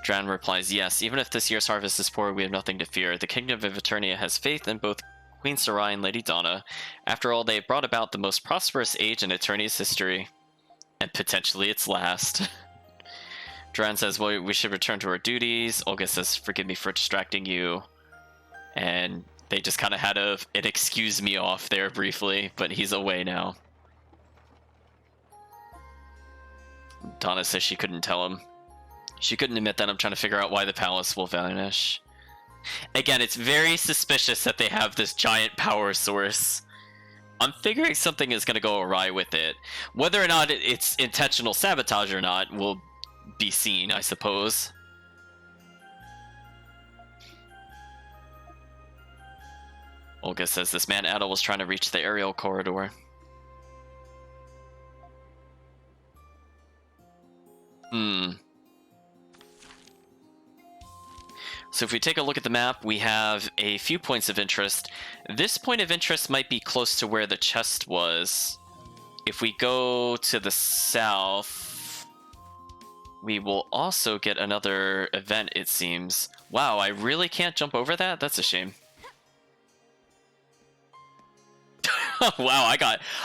Dran replies, yes, even if this year's harvest is poor, we have nothing to fear. The Kingdom of Eternia has faith in both Queen Sarai and Lady Donna. After all, they have brought about the most prosperous age in Eternia's history. And potentially its last. Dran says, well, we should return to our duties. Olga says, forgive me for distracting you. And they just kind of had an excuse me off there briefly, but he's away now. Donna says she couldn't tell him. She couldn't admit that. I'm trying to figure out why the palace will vanish. Again, it's very suspicious that they have this giant power source. I'm figuring something is going to go awry with it. Whether or not it's intentional sabotage or not will be seen, I suppose. Olga says this man Adel was trying to reach the aerial corridor. So if we take a look at the map, we have a few points of interest. This point of interest might be close to where the chest was. If we go to the south, we will also get another event, it seems. Wow, I really can't jump over that? That's a shame. Wow,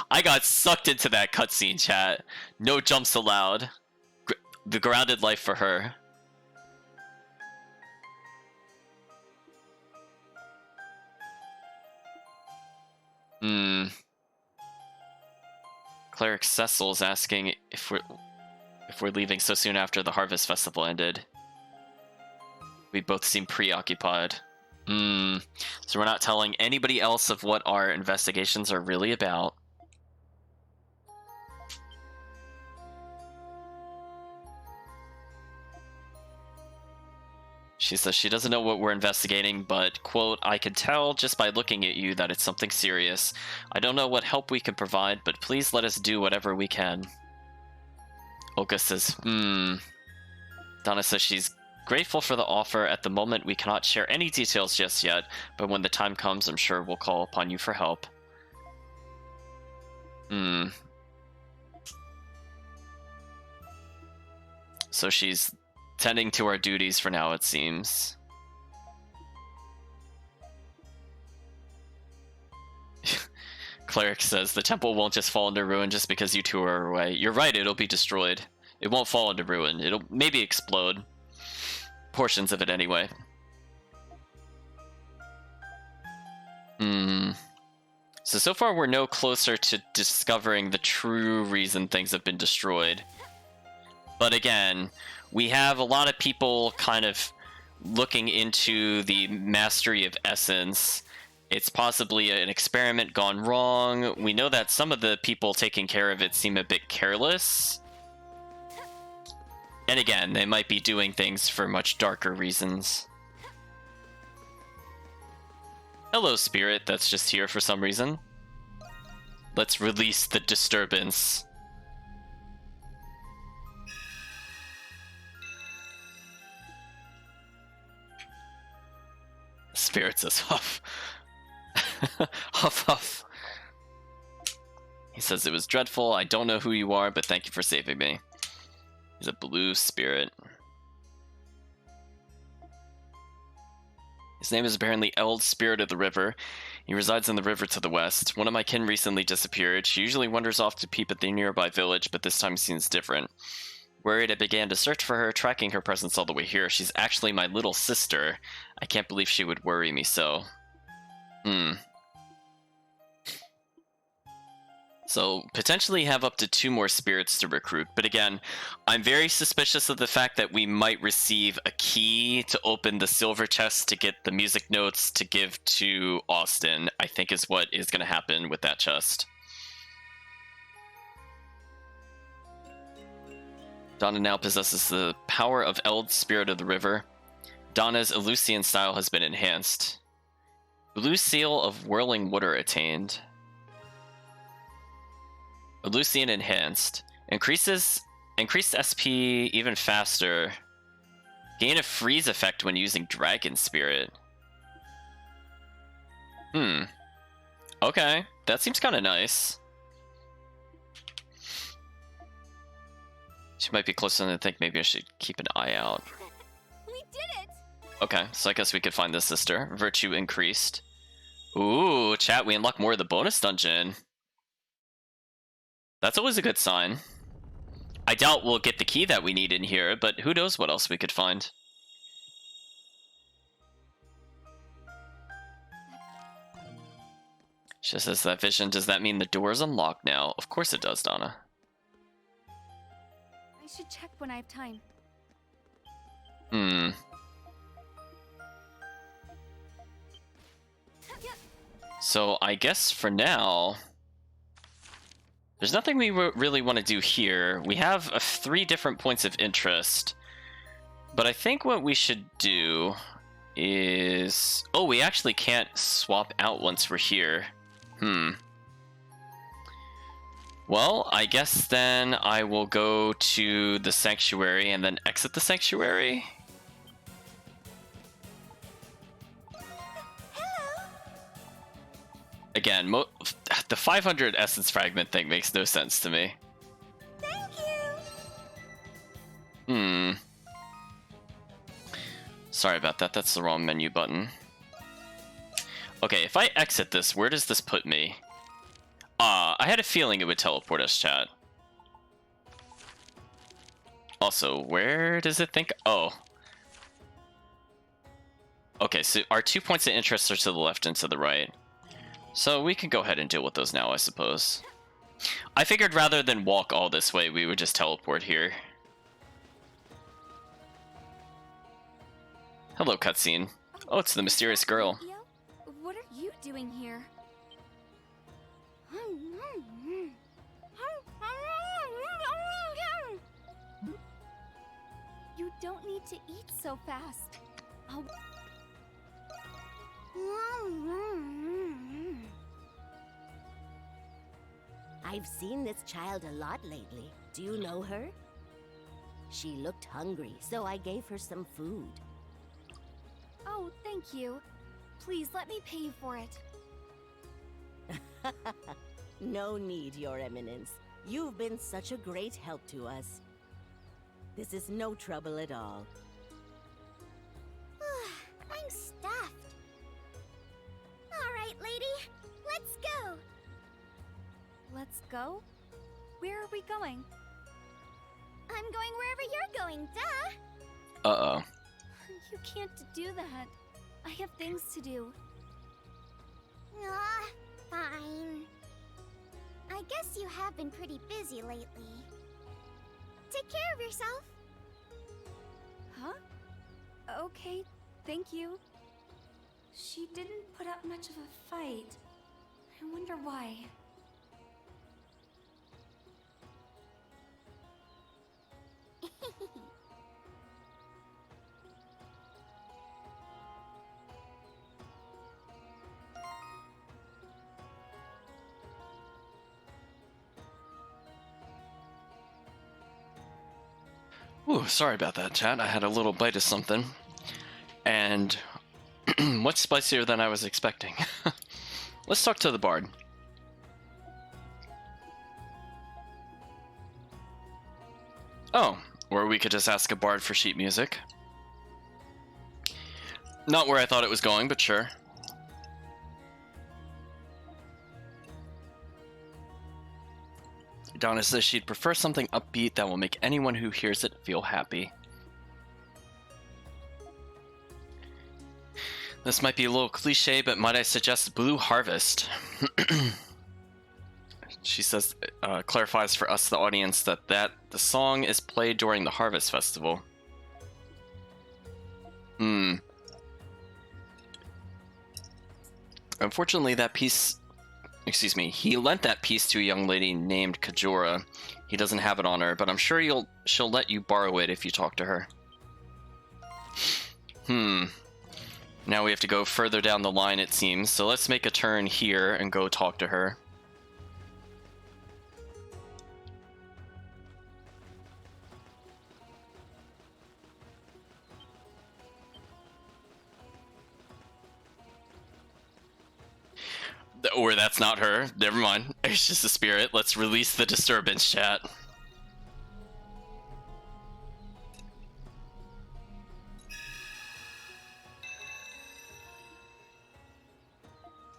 I got sucked into that cutscene, chat. No jumps allowed. The grounded life for her. Cleric Cecil's asking if we're leaving so soon after the Harvest Festival ended. We both seem preoccupied. So we're not telling anybody else of what our investigations are really about. She says she doesn't know what we're investigating, but, quote, I can tell just by looking at you that it's something serious. I don't know what help we can provide, but please let us do whatever we can. Olga says, Donna says she's grateful for the offer. At the moment, we cannot share any details just yet, but when the time comes, I'm sure we'll call upon you for help. So she's tending to our duties for now, it seems. Cleric says, the temple won't just fall into ruin just because you two are away. You're right, it'll be destroyed. It won't fall into ruin. It'll maybe explode. Portions of it, anyway. So far we're no closer to discovering the true reason things have been destroyed. But again, we have a lot of people kind of looking into the mastery of essence. It's possibly an experiment gone wrong. We know that some of the people taking care of it seem a bit careless. And again, they might be doing things for much darker reasons. Hello, spirit that's just here for some reason. Let's release the disturbance. Spirit says huff. Huff huff. He says it was dreadful. I don't know who you are, but thank you for saving me. He's a blue spirit. His name is apparently Eld, Spirit of the River. He resides in the river to the west. One of my kin recently disappeared. She usually wanders off to peep at the nearby village, but this time seems different. Worried, I began to search for her, tracking her presence all the way here. She's actually my little sister. I can't believe she would worry me so. So, potentially have up to 2 more spirits to recruit. But again, I'm very suspicious of the fact that we might receive a key to open the silver chest to get the music notes to give to Austin, I think is what is going to happen with that chest. Donna now possesses the power of Eld, Spirit of the River. Donna's Eleusian style has been enhanced. Blue Seal of Whirling Water attained. Eleusian enhanced. Increased SP even faster. Gain a freeze effect when using Dragon Spirit. Okay, that seems kind of nice. She might be closer than I think. Maybe I should keep an eye out. We did it! Okay, so I guess we could find the sister. Virtue increased. Ooh, chat, we unlock more of the bonus dungeon. That's always a good sign. I doubt we'll get the key that we need in here, but who knows what else we could find. She says that vision. Does that mean the door's unlocked now? Of course it does, Donna. I should check when I have time. So I guess for now, there's nothing we really want to do here. We have 3 different points of interest, but I think what we should do is... Oh, we actually can't swap out once we're here. Well, I guess then I will go to the sanctuary and then exit the sanctuary. Again, the 500 essence fragment thing makes no sense to me. Thank you! Sorry about that, that's the wrong menu button. Okay, if I exit this, where does this put me? I had a feeling it would teleport us, chat. Also, where does it think? Oh. Okay, so our 2 points of interest are to the left and to the right. So we can go ahead and deal with those now, I suppose. I figured rather than walk all this way, we would just teleport here. Hello, cutscene. Oh, it's the mysterious girl. What are you doing here? You don't need to eat so fast. I've seen this child a lot lately. Do you know her? She looked hungry, so I gave her some food. Oh, thank you. Please let me pay you for it. No need, Your Eminence. You've been such a great help to us. This is no trouble at all. I'm stuffed. All right, lady. Let's go. Let's go? Where are we going? I'm going wherever you're going, duh! Uh-oh. You can't do that. I have things to do. Fine. I guess you have been pretty busy lately. Take care of yourself. Huh? Okay, thank you. She didn't put up much of a fight. I wonder why. Ooh, sorry about that, chat. I had a little bite of something. And much spicier than I was expecting. Let's talk to the bard. Oh, or we could just ask a bard for sheet music. Not where I thought it was going, but sure. Donna says she'd prefer something upbeat that will make anyone who hears it feel happy. This might be a little cliche, but might I suggest Blue Harvest? She says, clarifies for us, the audience, that the song is played during the Harvest Festival. Unfortunately, that piece excuse me, he lent that piece to a young lady named Kajora. He doesn't have it on her, but I'm sure she'll let you borrow it if you talk to her. Now we have to go further down the line, it seems. So let's make a turn here and go talk to her. Or that's not her. Never mind. It's just a spirit. Let's release the disturbance, chat.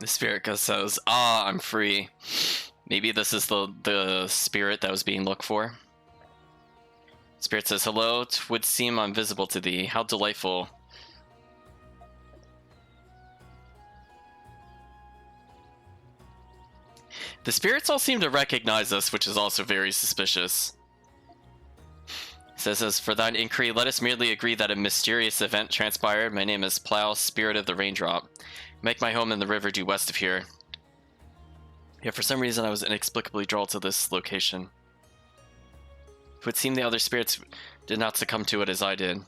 The spirit says, "Ah, I'm free." Maybe this is the spirit that was being looked for. Spirit says, "Hello, 'twould seem I'm visible to thee. How delightful." The spirits all seem to recognize us, which is also very suspicious. It says, "As for thine inquiry, let us merely agree that a mysterious event transpired. My name is Plow, spirit of the raindrop. Make my home in the river due west of here. Yet for some reason I was inexplicably drawn to this location. It would seem the other spirits did not succumb to it as I did."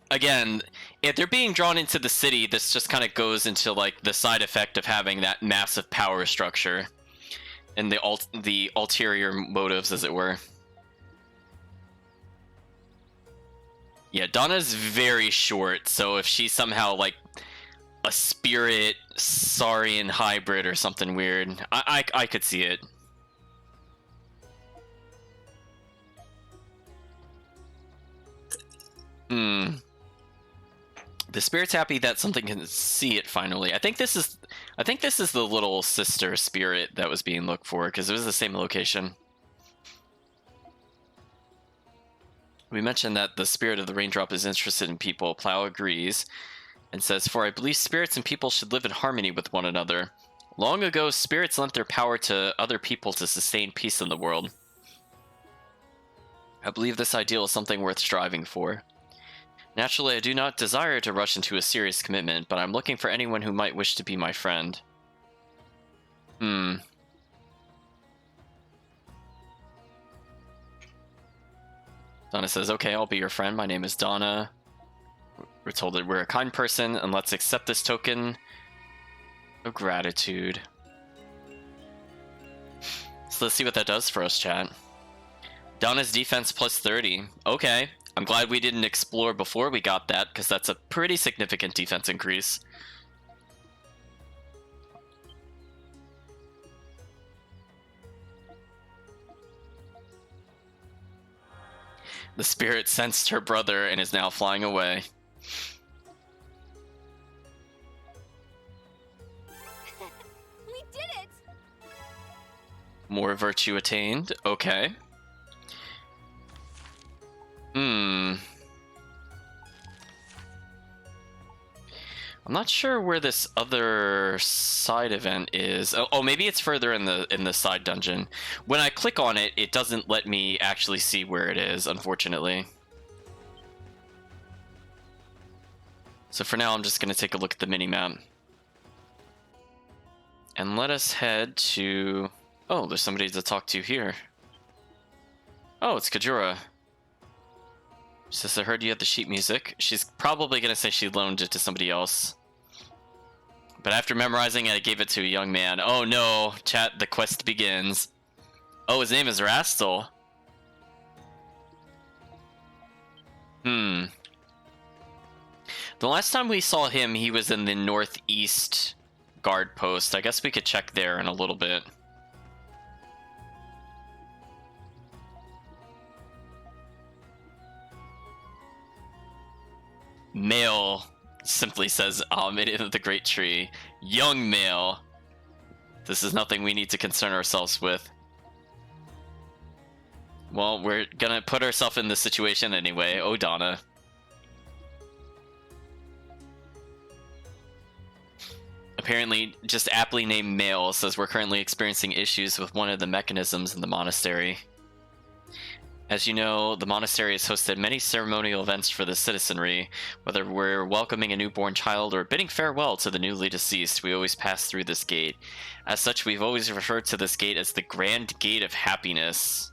Again, if they're being drawn into the city, this just kind of goes into like the side effect of having that massive power structure and the ulterior motives, as it were. Yeah, Donna's very short, so if she's somehow like a spirit Saurian hybrid or something weird, I could see it. The spirit's happy that something can see it finally. I think this is the little sister spirit that was being looked for, because it was the same location. We mentioned that the spirit of the raindrop is interested in people. Plow agrees and says, "For I believe spirits and people should live in harmony with one another. Long ago, spirits lent their power to other people to sustain peace in the world. I believe this ideal is something worth striving for. Naturally, I do not desire to rush into a serious commitment, but I'm looking for anyone who might wish to be my friend." Donna says, "Okay, I'll be your friend. My name is Donna. We're told that we're a kind person, and let's accept this token of gratitude." So let's see what that does for us, chat. Donna's defense plus 30. Okay. I'm glad we didn't explore before we got that, because that's a pretty significant defense increase. The spirit sensed her brother and is now flying away. We did it! More virtue attained. Okay. I'm not sure where this other side event is. Oh, maybe it's further in the side dungeon. When I click on it, it doesn't let me actually see where it is, unfortunately. So for now, I'm just going to take a look at the minimap. And let us head to... Oh, there's somebody to talk to here. Oh, it's Kajura. She says, "I heard you had the sheet music." She's probably going to say she loaned it to somebody else. But after memorizing it, I gave it to a young man. Oh no, chat, the quest begins. Oh, his name is Rastal. The last time we saw him, he was in the northeast guard post. I guess we could check there in a little bit. Male simply says, "Omid of the Great Tree." Young male. This is nothing we need to concern ourselves with. Well, we're gonna put ourselves in this situation anyway. Oh, Donna. Apparently, just aptly named male says, "We're currently experiencing issues with one of the mechanisms in the monastery." As you know, the monastery has hosted many ceremonial events for the citizenry. Whether we're welcoming a newborn child or bidding farewell to the newly deceased, we always pass through this gate. As such, we've always referred to this gate as the Grand Gate of Happiness.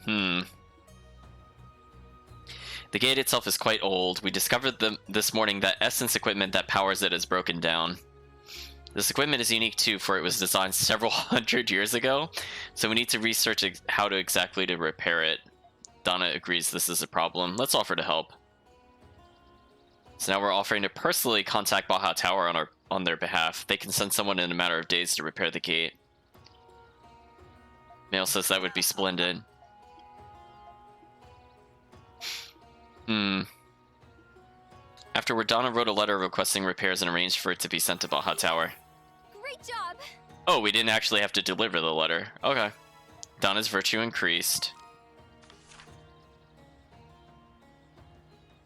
The gate itself is quite old. We discovered this morning that essence equipment that powers it is broken down. This equipment is unique too, for it was designed several hundred years ago, so we need to research how to exactly to repair it. Donna agrees this is a problem. Let's offer to help. So now we're offering to personally contact Baja Tower on their behalf. They can send someone in a matter of days to repair the gate. Mail says that would be splendid. Afterward, Donna wrote a letter requesting repairs and arranged for it to be sent to Baja Tower. Great job! Oh, we didn't actually have to deliver the letter. Okay. Donna's virtue increased.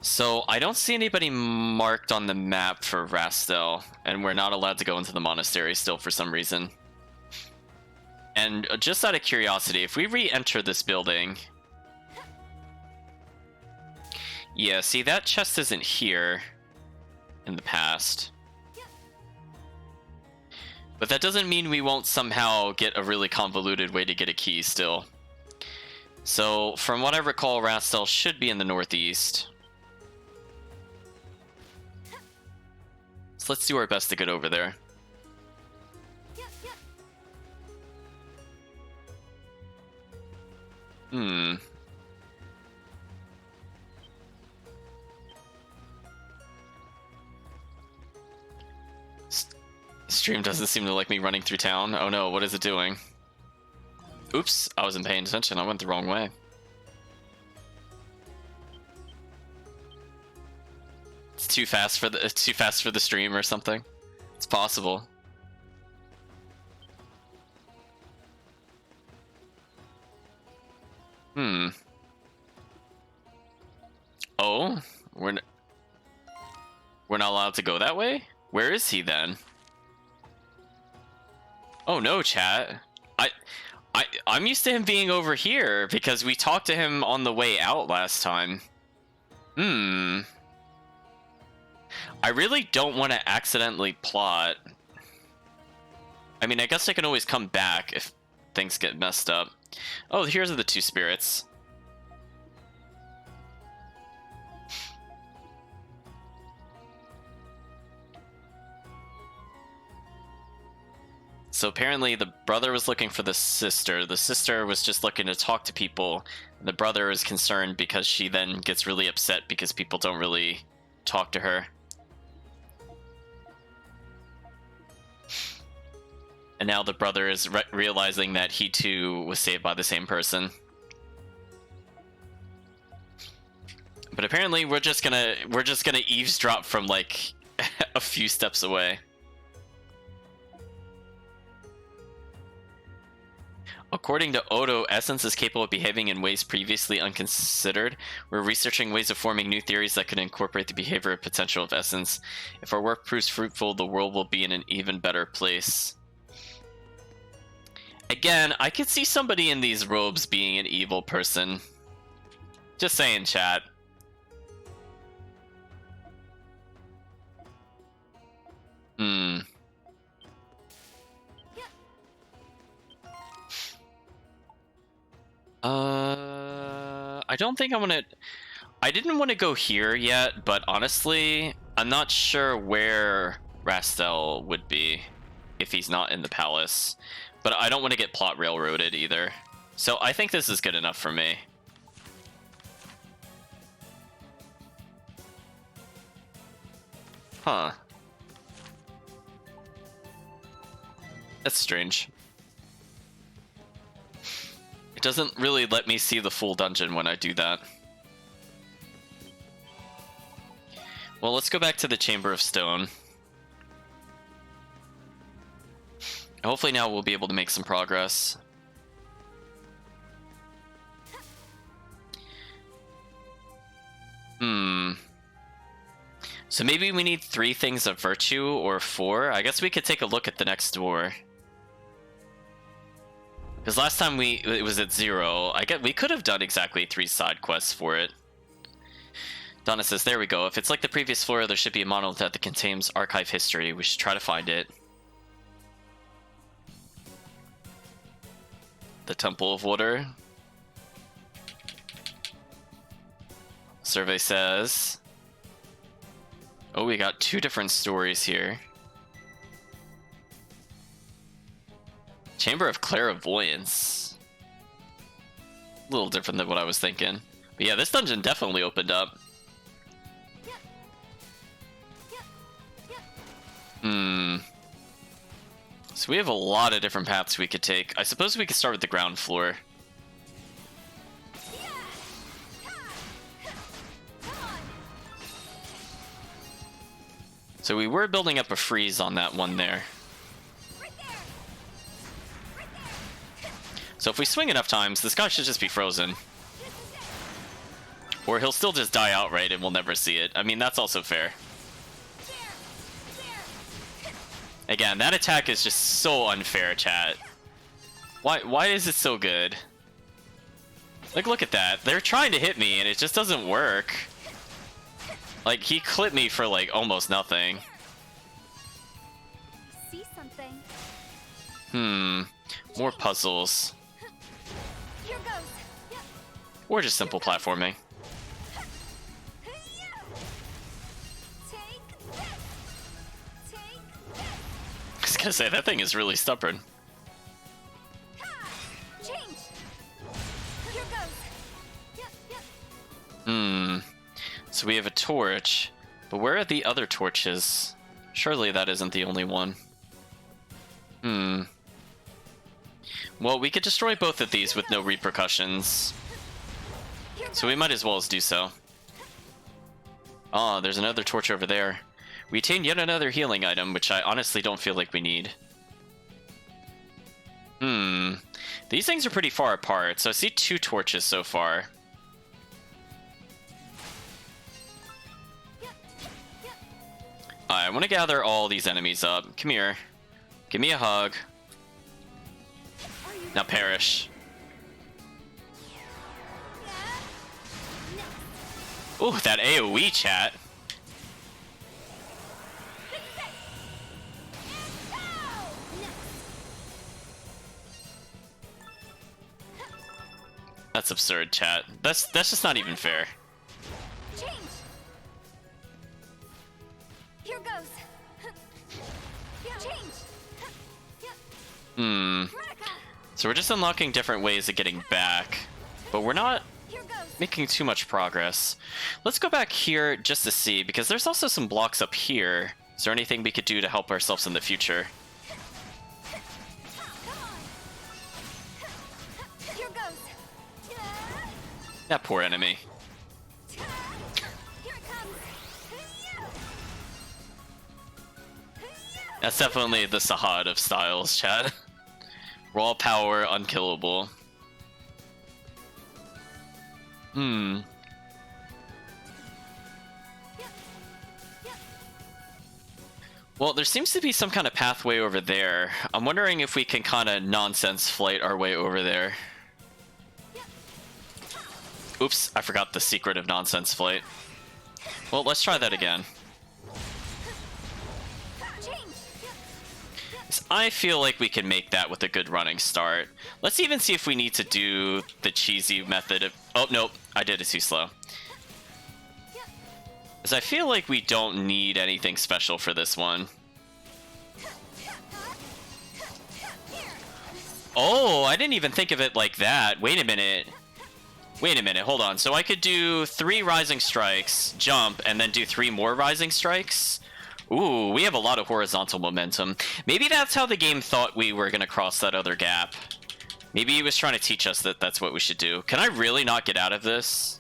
So, I don't see anybody marked on the map for Rastel, and we're not allowed to go into the monastery still for some reason. And just out of curiosity, if we re-enter this building... Yeah, see, that chest isn't here in the past. But that doesn't mean we won't somehow get a really convoluted way to get a key still. So, from what I recall, Rastel should be in the northeast. So let's do our best to get over there. Stream doesn't seem to like me running through town. Oh no, what is it doing? Oops, I wasn't paying attention. I went the wrong way. It's too fast for the stream or something. It's possible. Oh, we're not allowed to go that way? Where is he then? Oh no, chat. I'm used to him being over here because we talked to him on the way out last time. I really don't want to accidentally plot. I mean, I guess I can always come back if things get messed up. Oh, here's the two spirits. So apparently the brother was looking for the sister was just looking to talk to people. The brother is concerned because she then gets really upset because people don't really talk to her. And now the brother is realizing that he too was saved by the same person. But apparently we're just gonna eavesdrop from like a few steps away. According to Odo, Essence is capable of behaving in ways previously unconsidered. We're researching ways of forming new theories that could incorporate the behavior and potential of Essence. If our work proves fruitful, the world will be in an even better place. Again, I could see somebody in these robes being an evil person. Just saying, chat. I don't think I didn't want to go here yet, but honestly, I'm not sure where Rastel would be if he's not in the palace. But I don't want to get plot railroaded either. So I think this is good enough for me. Huh. That's strange. It doesn't really let me see the full dungeon when I do that. Well, let's go back to the Chamber of Stone. Hopefully now we'll be able to make some progress. So maybe we need 3 things of virtue or 4. I guess we could take a look at the next door. Because last time it was at 0. I get we could have done exactly 3 side quests for it. Donna says, there we go. If it's like the previous floor, there should be a monolith that contains archive history. We should try to find it. The Temple of Water. Survey says... Oh, we got 2 different stories here. Chamber of Clairvoyance. A little different than what I was thinking. But yeah, this dungeon definitely opened up. So we have a lot of different paths we could take. I suppose we could start with the ground floor. So we were building up a freeze on that one there. So if we swing enough times, this guy should just be frozen. Or he'll still just die outright and we'll never see it. I mean, that's also fair. Again, that attack is just so unfair, chat. Why is it so good? Like, look at that. They're trying to hit me and it just doesn't work. Like, he clipped me for, like, almost nothing. See something. More puzzles. Here goes. Or just simple platforming. Take this. Take this. I was gonna say, that thing is really stubborn. Change. Here goes. So we have a torch, but where are the other torches? Surely that isn't the only one. Well, we could destroy both of these with no repercussions. So we might as well do so. Oh, there's another torch over there. We attained yet another healing item, which I honestly don't feel like we need. These things are pretty far apart, so I see 2 torches so far. I want to gather all these enemies up. Come here. Give me a hug. Now perish. Ooh, that AoE chat. That's absurd, chat. That's just not even fair. Change. Here goes. Change. So we're just unlocking different ways of getting back, but we're not Here goes. making too much progress. Let's go back here just to see, because there's also some blocks up here. Is there anything we could do to help ourselves in the future? Here goes. That poor enemy. Here it comes. That's definitely the Sahad of styles, chat. Raw power, unkillable. Well, there seems to be some kind of pathway over there. I'm wondering if we can kind of nonsense flight our way over there. Oops, I forgot the secret of nonsense flight. Well, let's try that again. I feel like we can make that with a good running start. Let's even see if we need to do the cheesy method of... Oh, nope, I did it too slow. Because I feel like we don't need anything special for this one. Oh, I didn't even think of it like that. Wait a minute. Wait a minute, hold on. So I could do 3 rising strikes, jump, and then do 3 more rising strikes? Ooh, we have a lot of horizontal momentum. Maybe that's how the game thought we were going to cross that other gap. Maybe he was trying to teach us that that's what we should do. Can I really not get out of this?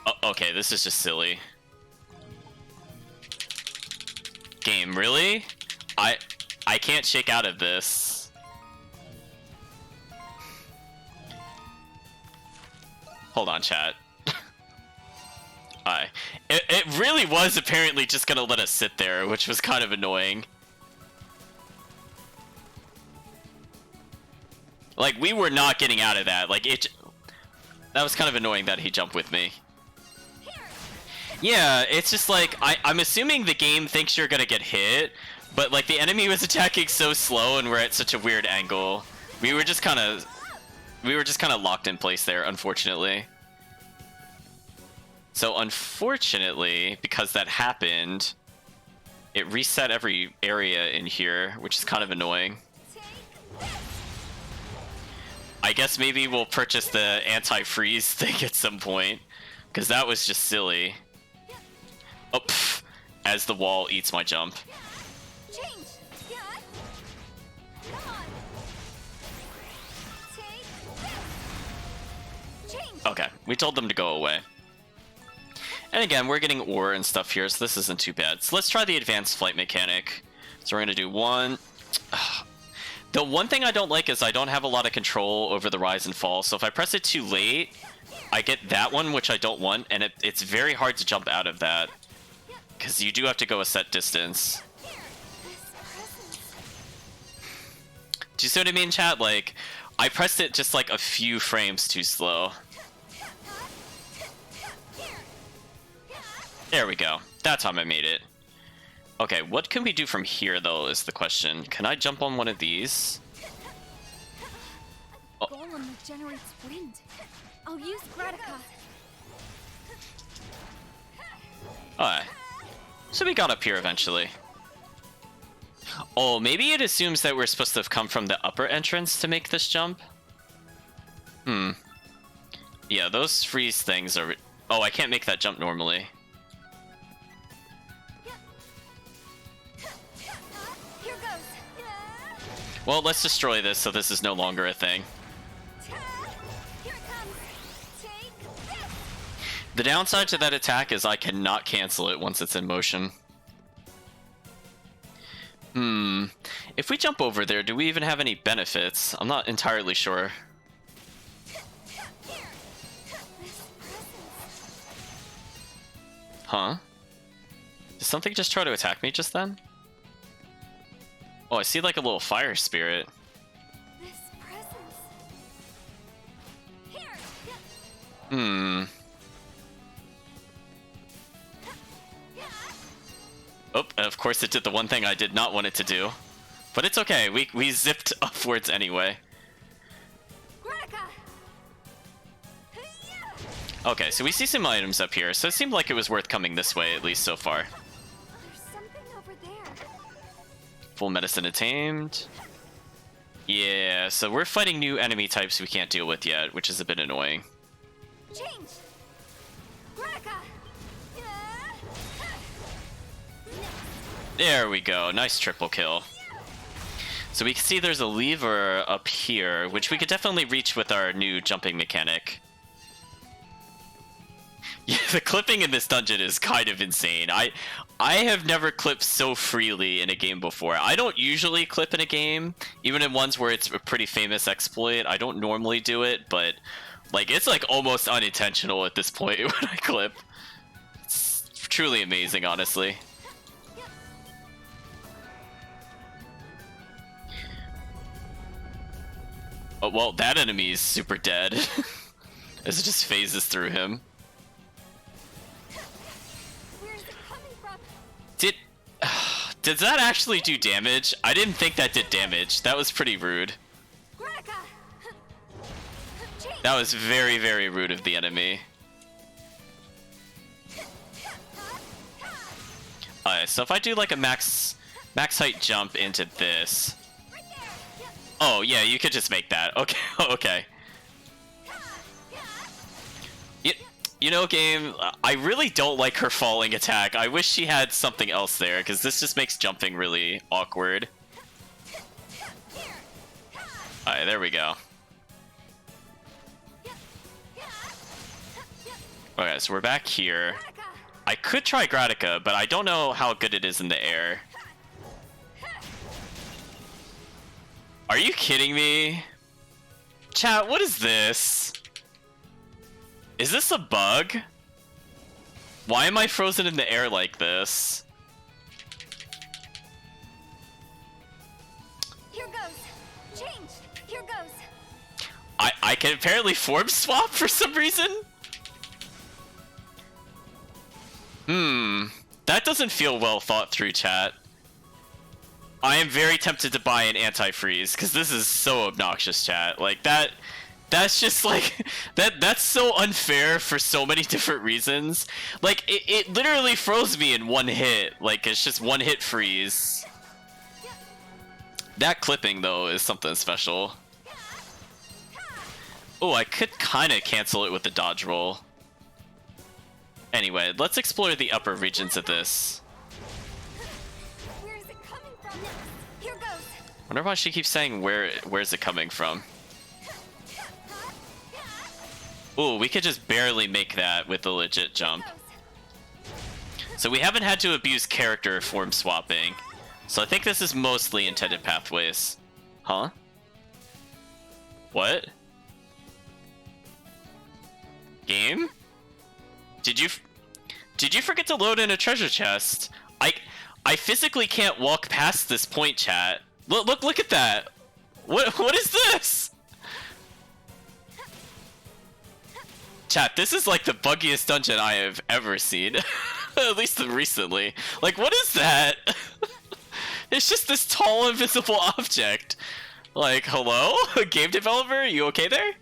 Oh, okay, this is just silly. Game, really? I can't shake out of this. Hold on, chat. It really was apparently just gonna let us sit there, which was kind of annoying. Like, we were not getting out of that. Like, that was kind of annoying that he jumped with me. Yeah, it's just like, I'm assuming the game thinks you're gonna get hit, but like the enemy was attacking so slow and we're at such a weird angle. We were just kind of locked in place there, unfortunately. So unfortunately, because that happened, it reset every area in here, which is kind of annoying. I guess maybe we'll purchase the anti-freeze thing at some point, because that was just silly. Oh, pff, as the wall eats my jump. Change. Yeah. Come on. Take this. Change. Okay, we told them to go away. And again, we're getting ore and stuff here, so this isn't too bad. So let's try the advanced flight mechanic. So we're gonna do one. The one thing I don't like is I don't have a lot of control over the rise and fall. So if I press it too late, I get that one, which I don't want, and it's very hard to jump out of that. Because you do have to go a set distance. Do you see what I mean, chat? Like, I pressed it just like a few frames too slow. There we go. That time I made it. Okay, what can we do from here, though, is the question. Can I jump on one of these? Oh. Golem that generates wind. I'll use Gratica. Alright. So we got up here eventually. Oh, maybe it assumes that we're supposed to have come from the upper entrance to make this jump? Hmm. Yeah, those freeze things are... Oh, I can't make that jump normally. Here goes. Well, let's destroy this so this is no longer a thing. Here it comes. Take this. The downside to that attack is I cannot cancel it once it's in motion. If we jump over there, do we even have any benefits? I'm not entirely sure. Huh? Did something just try to attack me just then? Oh, I see like a little fire spirit. This presence. Here. Oh, and of course it did the one thing I did not want it to do. But it's okay, we zipped upwards anyway. Gratica. Okay, so we see some items up here, so it seemed like it was worth coming this way, at least so far. There's something over there. Full medicine attained. Yeah, so we're fighting new enemy types we can't deal with yet, which is a bit annoying. Change. Gratica. There we go, nice triple kill. So we can see there's a lever up here, which we could definitely reach with our new jumping mechanic. Yeah, the clipping in this dungeon is kind of insane. I have never clipped so freely in a game before. I don't usually clip in a game, even in ones where it's a pretty famous exploit. I don't normally do it, but like it's like almost unintentional at this point when I clip. It's truly amazing, honestly. Oh, well, that enemy is super dead. As it just phases through him. Where is it coming from? Did that actually do damage? I didn't think that did damage. That was pretty rude. Gratica. Change. That was very, very rude of the enemy. Alright, so if I do like a max height jump into this. Right there. Oh, yeah, you could just make that. Okay, okay. You know, game, I really don't like her falling attack. I wish she had something else there, because this just makes jumping really awkward. Alright, there we go. Okay, so we're back here. I could try Gratica, but I don't know how good it is in the air. Are you kidding me? Chat, what is this? Is this a bug? Why am I frozen in the air like this? Here goes. Change. Here goes. I can apparently form swap for some reason? That doesn't feel well thought through, chat. I am very tempted to buy an anti-freeze, because this is so obnoxious, chat. Like, that's just like, that's so unfair for so many different reasons. Like, it literally froze me in one hit. Like, it's just one hit freeze. That clipping, though, is something special. Oh, I could kind of cancel it with the dodge roll. Anyway, let's explore the upper regions of this. Where is it coming from? Here goes. Wonder why she keeps saying where's it coming from. Ooh, we could just barely make that with a legit jump. So we haven't had to abuse character form swapping. So I think this is mostly intended pathways. Huh? What? Game? Did you forget to load in a treasure chest? I physically can't walk past this point, chat. Look at that. What is this? Chat, this is like the buggiest dungeon I have ever seen. At least recently. Like, what is that? It's just this tall, invisible object. Like, hello? Game developer, you okay there?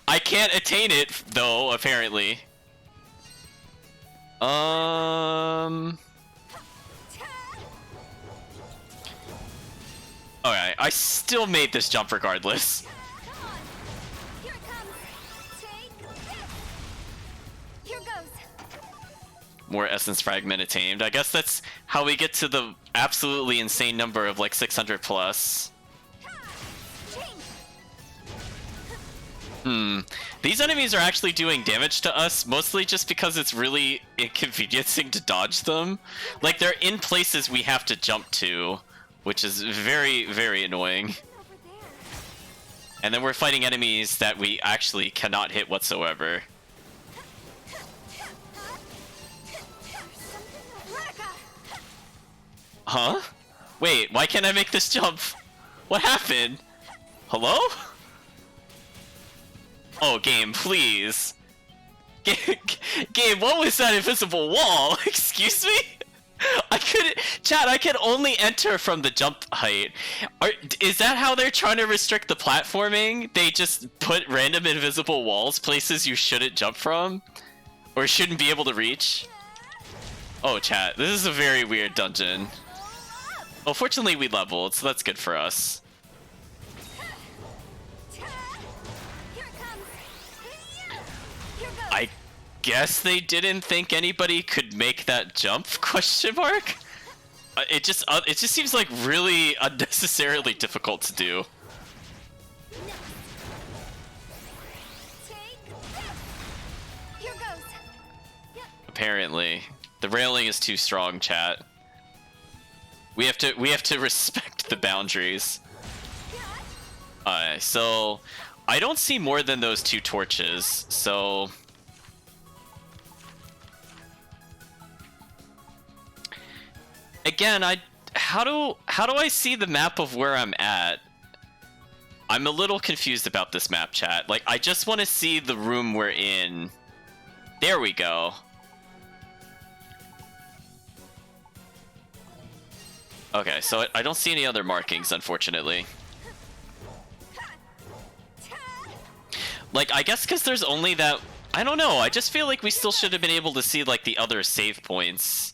I can't attain it, though, apparently. Alright, I still made this jump regardless. Here it comes. Take this. Here goes. More essence fragment attained. I guess that's how we get to the absolutely insane number of like 600 plus. These enemies are actually doing damage to us, mostly just because it's really inconveniencing to dodge them. Like, they're in places we have to jump to, which is very, very annoying. And then we're fighting enemies that we actually cannot hit whatsoever. Huh? Wait, why can't I make this jump? What happened? Hello? Oh, game, please. Game, what was that invisible wall? Excuse me? I couldn't... Chat, I can only enter from the jump height. Is that how they're trying to restrict the platforming? They just put random invisible walls places you shouldn't jump from? Or shouldn't be able to reach? Oh, chat, this is a very weird dungeon. Well, fortunately we leveled, so that's good for us. I guess they didn't think anybody could make that jump? Question mark? It just seems like really unnecessarily difficult to do. Here goes. Apparently, the railing is too strong, chat. We have to respect the boundaries. Alright, so I don't see more than those two torches, so again, how do I see the map of where I'm at? I'm a little confused about this map, chat. Like, I just want to see the room we're in. There we go. Okay, so I don't see any other markings, unfortunately. Like, I guess because there's only that... I don't know, I just feel like we still should have been able to see, like, the other save points.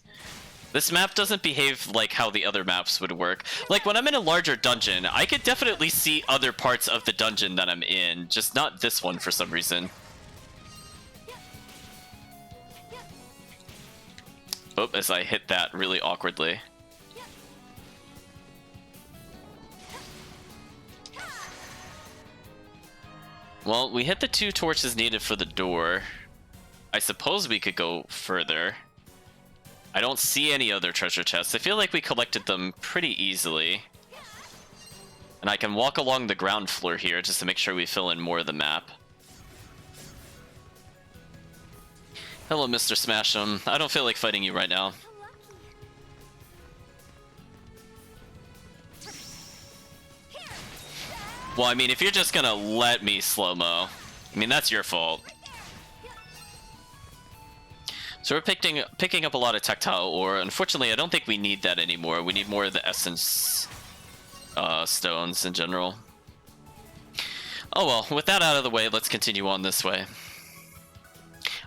This map doesn't behave like how the other maps would work. Like, when I'm in a larger dungeon, I could definitely see other parts of the dungeon that I'm in, just not this one for some reason. Oh, as I hit that really awkwardly. Well, we hit the two torches needed for the door. I suppose we could go further. I don't see any other treasure chests. I feel like we collected them pretty easily. And I can walk along the ground floor here just to make sure we fill in more of the map. Hello, Mr. Smash'em. I don't feel like fighting you right now. Well, I mean, if you're just gonna let me slow-mo, I mean, that's your fault. So we're picking up a lot of tactile ore. Unfortunately, I don't think we need that anymore. We need more of the essence stones in general. Oh well, with that out of the way, let's continue on this way.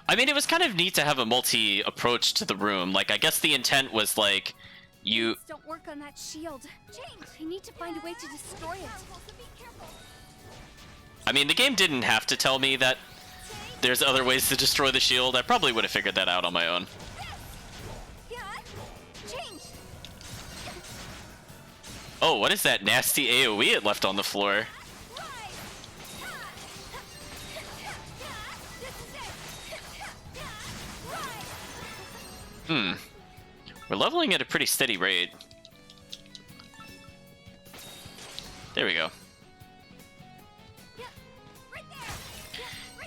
I mean, it was kind of neat to have a multi-approach to the room. Like, I guess the intent was, like, you... Don't work on that shield. James, I need to find a way to destroy it. I mean, the game didn't have to tell me that there's other ways to destroy the shield. I probably would have figured that out on my own. Oh, what is that nasty AoE it left on the floor? We're leveling at a pretty steady rate. There we go.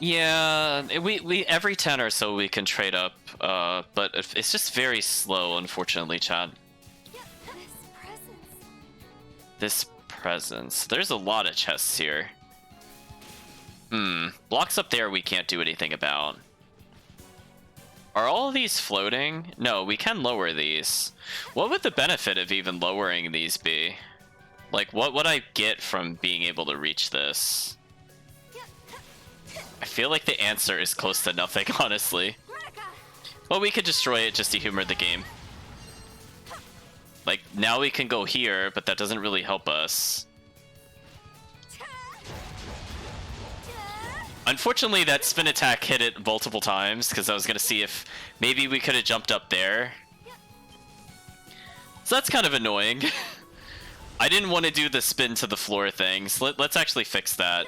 Yeah, we every 10 or so we can trade up, but it's just very slow, unfortunately, Chad. This presence. There's a lot of chests here. Blocks up there we can't do anything about. Are all of these floating? No, we can lower these. What would the benefit of even lowering these be? Like, what would I get from being able to reach this? I feel like the answer is close to nothing, honestly. Well, we could destroy it just to humor the game. Like, now we can go here, but that doesn't really help us. Unfortunately, that spin attack hit it multiple times, because I was going to see if maybe we could have jumped up there. So that's kind of annoying. I didn't want to do the spin to the floor thing, so let's actually fix that.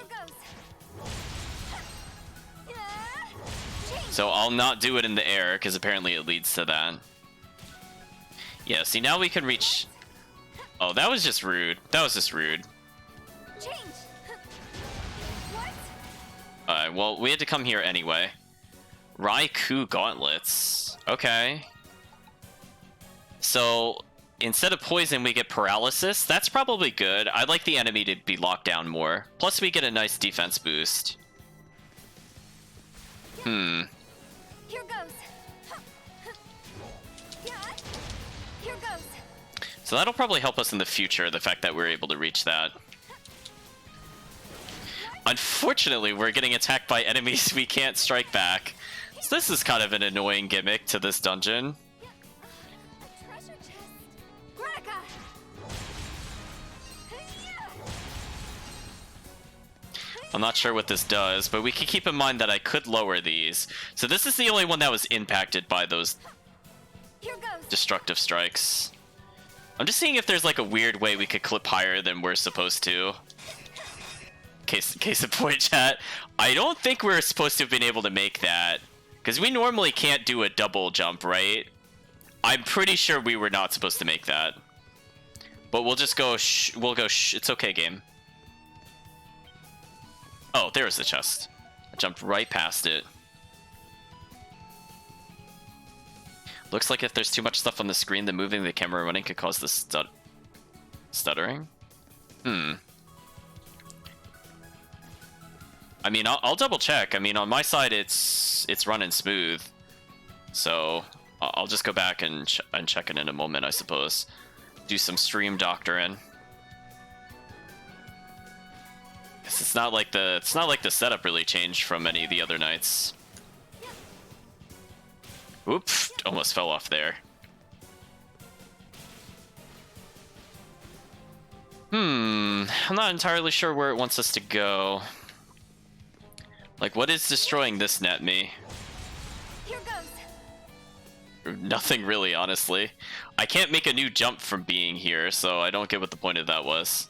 So I'll not do it in the air, because apparently it leads to that. Yeah, see, now we can reach... Oh, that was just rude. That was just rude. Alright, well, we had to come here anyway. Raikou gauntlets. Okay. So, instead of poison, we get paralysis. That's probably good. I'd like the enemy to be locked down more. Plus, we get a nice defense boost. Here goes. Here goes. So that'll probably help us in the future, the fact that we're able to reach that. Unfortunately, we're getting attacked by enemies we can't strike back. So this is kind of an annoying gimmick to this dungeon. I'm not sure what this does, but we can keep in mind that I could lower these. So this is the only one that was impacted by those destructive strikes. I'm just seeing if there's like a weird way we could clip higher than we're supposed to. Case in point, chat. I don't think we're supposed to have been able to make that, because we normally can't do a double jump, right? I'm pretty sure we were not supposed to make that. But we'll just go we'll go it's okay, game. Oh, there's the chest. I jumped right past it. Looks like if there's too much stuff on the screen, then moving the camera running could cause the stuttering. I mean, I'll double check. I mean, on my side, it's running smooth. So I'll just go back and check it in a moment, I suppose. Do some stream doctoring. It's not like the setup really changed from any of the other nights. Oop! Almost fell off there. I'm not entirely sure where it wants us to go. Like, what is destroying this net me? Here goes. Nothing really, honestly. I can't make a new jump from being here, so I don't get what the point of that was.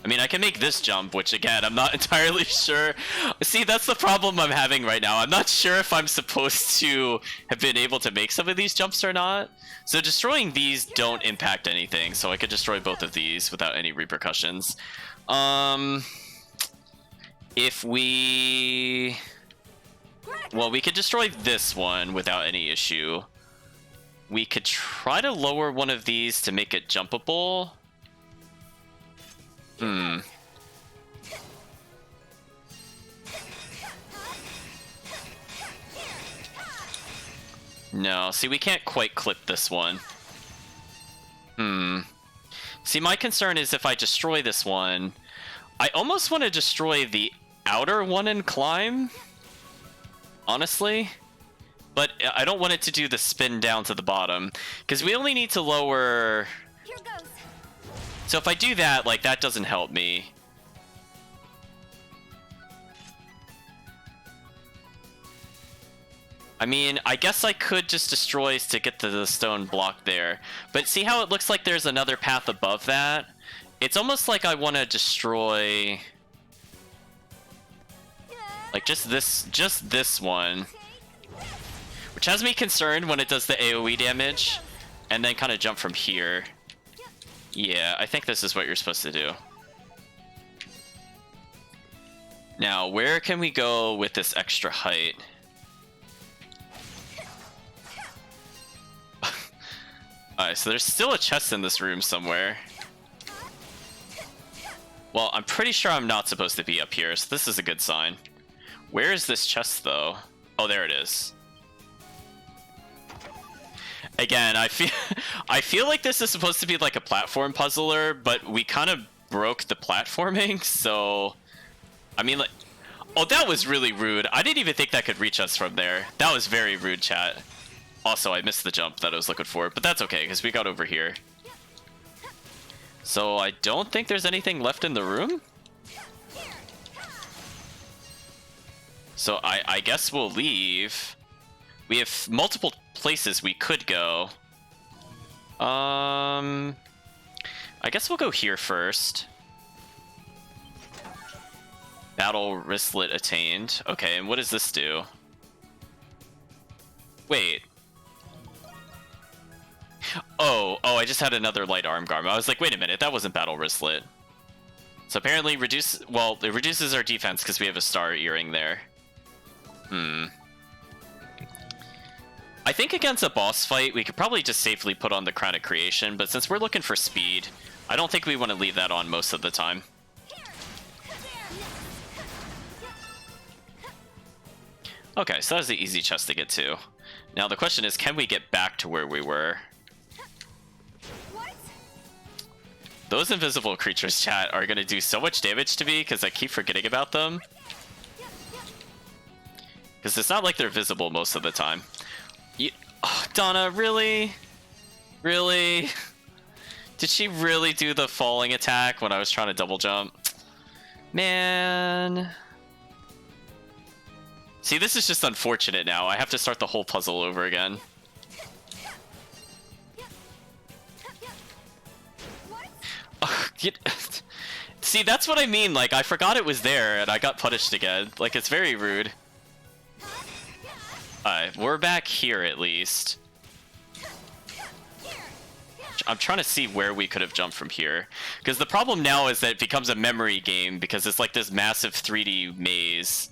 I mean, I can make this jump, which again, I'm not entirely sure. See, that's the problem I'm having right now. I'm not sure if I'm supposed to have been able to make some of these jumps or not. So destroying these don't impact anything, so I could destroy both of these without any repercussions. If we... Well, we could destroy this one without any issue. We could try to lower one of these to make it jumpable. Hmm. No, see, we can't quite clip this one. Hmm. See, my concern is if I destroy this one, I almost want to destroy the outer one and climb, honestly. But I don't want it to do the spin down to the bottom, because we only need to lower... Here goes. So if I do that, like, that doesn't help me. I mean, I guess I could just destroy to get to the stone block there. But see how it looks like there's another path above that? It's almost like I want to destroy... like, just this one. Which has me concerned when it does the AoE damage. And then kind of jump from here. Yeah, I think this is what you're supposed to do. Now, where can we go with this extra height? Alright, so there's still a chest in this room somewhere. Well, I'm pretty sure I'm not supposed to be up here, so this is a good sign. Where is this chest, though? Oh, there it is. Again, I feel like this is supposed to be like a platform puzzler, but we kind of broke the platforming, so... I mean, like... Oh, that was really rude. I didn't even think that could reach us from there. That was very rude, chat. Also, I missed the jump that I was looking for, but that's okay, because we got over here. So, I don't think there's anything left in the room? So, I guess we'll leave. We have multiple places we could go. I guess we'll go here first. Battle wristlet attained. Okay, and what does this do? Wait. Oh, I just had another light arm garment. I was like, wait a minute, that wasn't battle wristlet. So apparently it reduces our defense because we have a star earring there. I think against a boss fight, we could probably just safely put on the Crown of Creation, but since we're looking for speed, I don't think we want to leave that on most of the time. Okay, so that was the easy chest to get to. Now the question is, can we get back to where we were? Those invisible creatures, chat, are going to do so much damage to me because I keep forgetting about them. Because it's not like they're visible most of the time. Oh, Donna, really? Really? Did she really do the falling attack when I was trying to double jump? Man. See, this is just unfortunate now. I have to start the whole puzzle over again. See, that's what I mean. Like, I forgot it was there and I got punished again. Like, it's very rude. Alright, we're back here at least. I'm trying to see where we could have jumped from here. Because the problem now is that it becomes a memory game because it's like this massive 3D maze.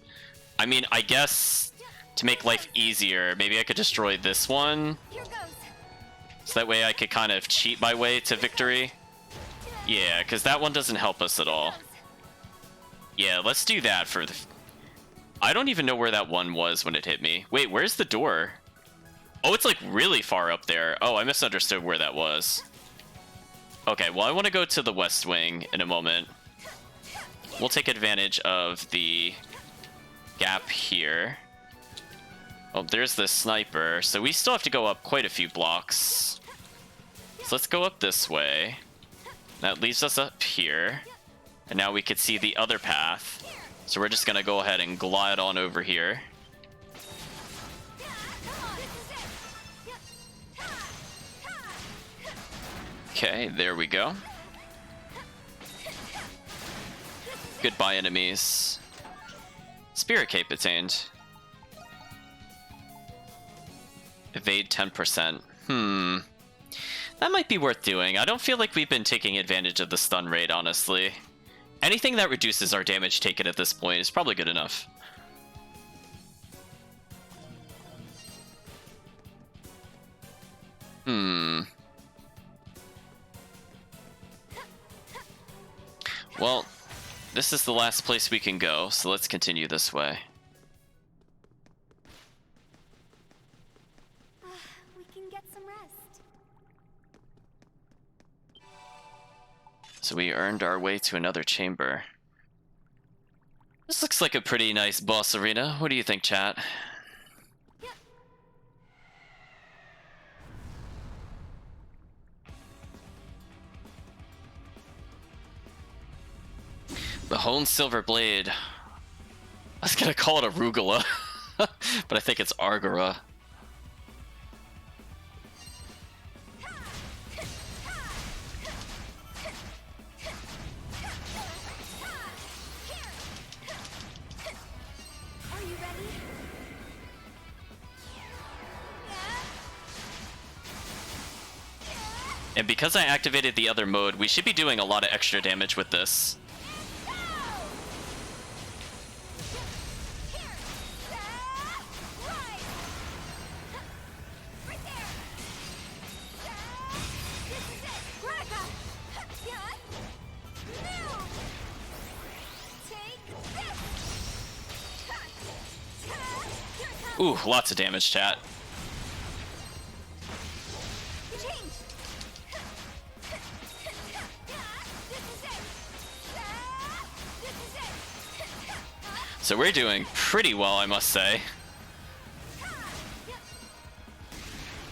I mean, I guess to make life easier, maybe I could destroy this one. So that way I could kind of cheat my way to victory. Yeah, because that one doesn't help us at all. Yeah, let's do that for the... I don't even know where that one was when it hit me. Wait, where's the door? Oh, it's like really far up there. Oh, I misunderstood where that was. Okay, well, I want to go to the West Wing in a moment. We'll take advantage of the gap here. Oh, there's the sniper. So we still have to go up quite a few blocks. So let's go up this way. That leaves us up here. And now we could see the other path. So we're just going to go ahead and glide on over here. Okay, there we go. Goodbye, enemies. Spirit Cape attained. Evade 10%. That might be worth doing. I don't feel like we've been taking advantage of the stun rate, honestly. Anything that reduces our damage taken at this point is probably good enough. Well, this is the last place we can go, so let's continue this way. We can get some rest. So we earned our way to another chamber. This looks like a pretty nice boss arena. What do you think, chat? The honed silver blade. I was gonna call it arugula, but I think it's argara. Are you ready? And because I activated the other mode, we should be doing a lot of extra damage with this. Ooh, lots of damage, chat. So we're doing pretty well, I must say.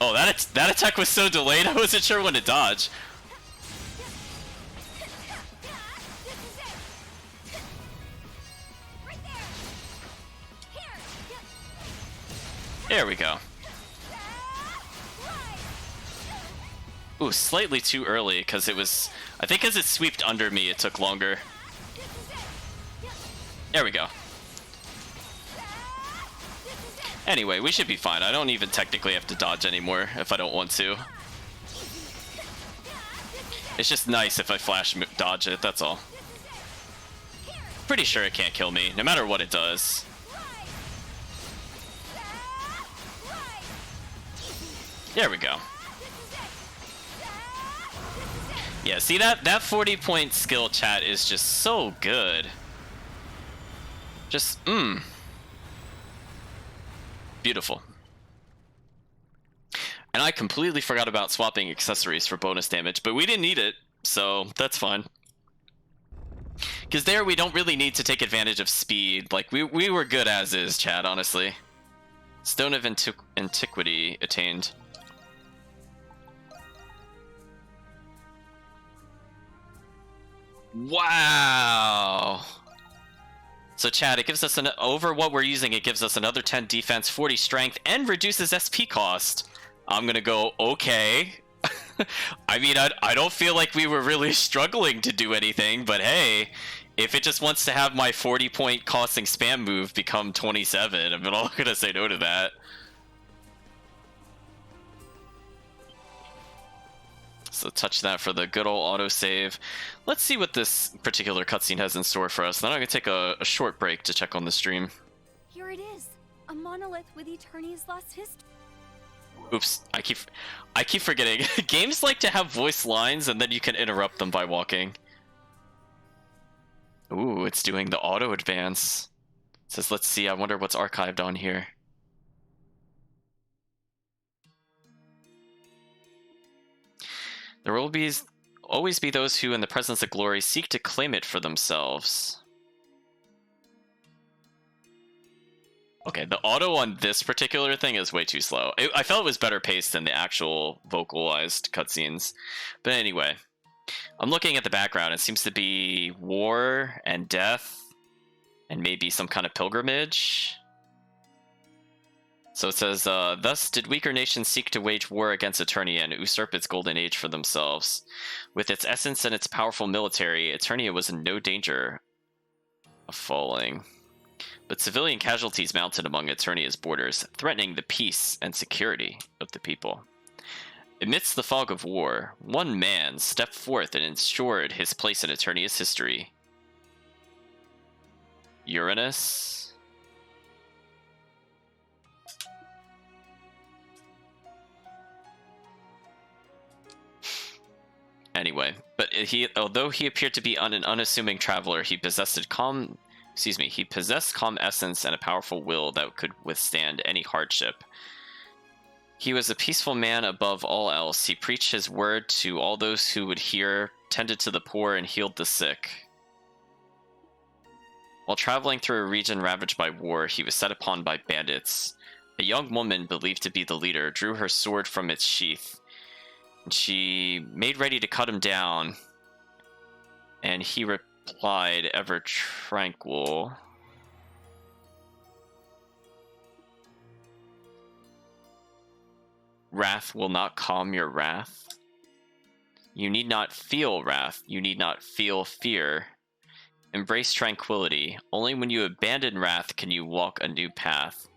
Oh, that attack was so delayed, I wasn't sure when to dodge. There we go. Ooh, slightly too early, because it was... I think as it sweeped under me, it took longer. There we go. Anyway, we should be fine. I don't even technically have to dodge anymore if I don't want to. It's just nice if I flash dodge it, that's all. Pretty sure it can't kill me, no matter what it does. There we go. Yeah, see that 40-point skill, chat, is just so good. Just, beautiful. And I completely forgot about swapping accessories for bonus damage, but we didn't need it, so that's fine. Because there we don't really need to take advantage of speed. Like, we were good as is, chat, honestly. Stone of Antiquity attained. Wow! So chat, it gives us over what we're using, it gives us another 10 defense, 40 strength, and reduces SP cost. I'm gonna go, okay. I mean, I don't feel like we were really struggling to do anything, but hey, if it just wants to have my 40-point costing spam move become 27, I'm not gonna say no to that. So touch that for the good old autosave. Let's see what this particular cutscene has in store for us. Then I'm going to take a short break to check on the stream. Here it is. A monolith with Eternia's lost history. Oops, I keep forgetting. Games like to have voice lines and then you can interrupt them by walking. Ooh, it's doing the auto advance. It says, let's see, I wonder what's archived on here. There will always be those who, in the presence of glory, seek to claim it for themselves. Okay, the auto on this particular thing is way too slow. I felt it was better paced than the actual vocalized cutscenes. But anyway, I'm looking at the background. It seems to be war and death and maybe some kind of pilgrimage. So it says, thus did weaker nations seek to wage war against Eternia and usurp its golden age for themselves. With its essence and its powerful military, Eternia was in no danger of falling. But civilian casualties mounted among Eternia's borders, threatening the peace and security of the people. Amidst the fog of war, one man stepped forth and ensured his place in Eternia's history. Uranus? Anyway, but although he appeared to be an unassuming traveler, he possessed calm essence and a powerful will that could withstand any hardship. He was a peaceful man above all else. He preached his word to all those who would hear, tended to the poor, and healed the sick. While traveling through a region ravaged by war, he was set upon by bandits. A young woman, believed to be the leader, drew her sword from its sheath. She made ready to cut him down, and he replied, ever tranquil. Wrath will not calm your wrath. You need not feel wrath. You need not feel fear. Embrace tranquility. Only when you abandon wrath can you walk a new path.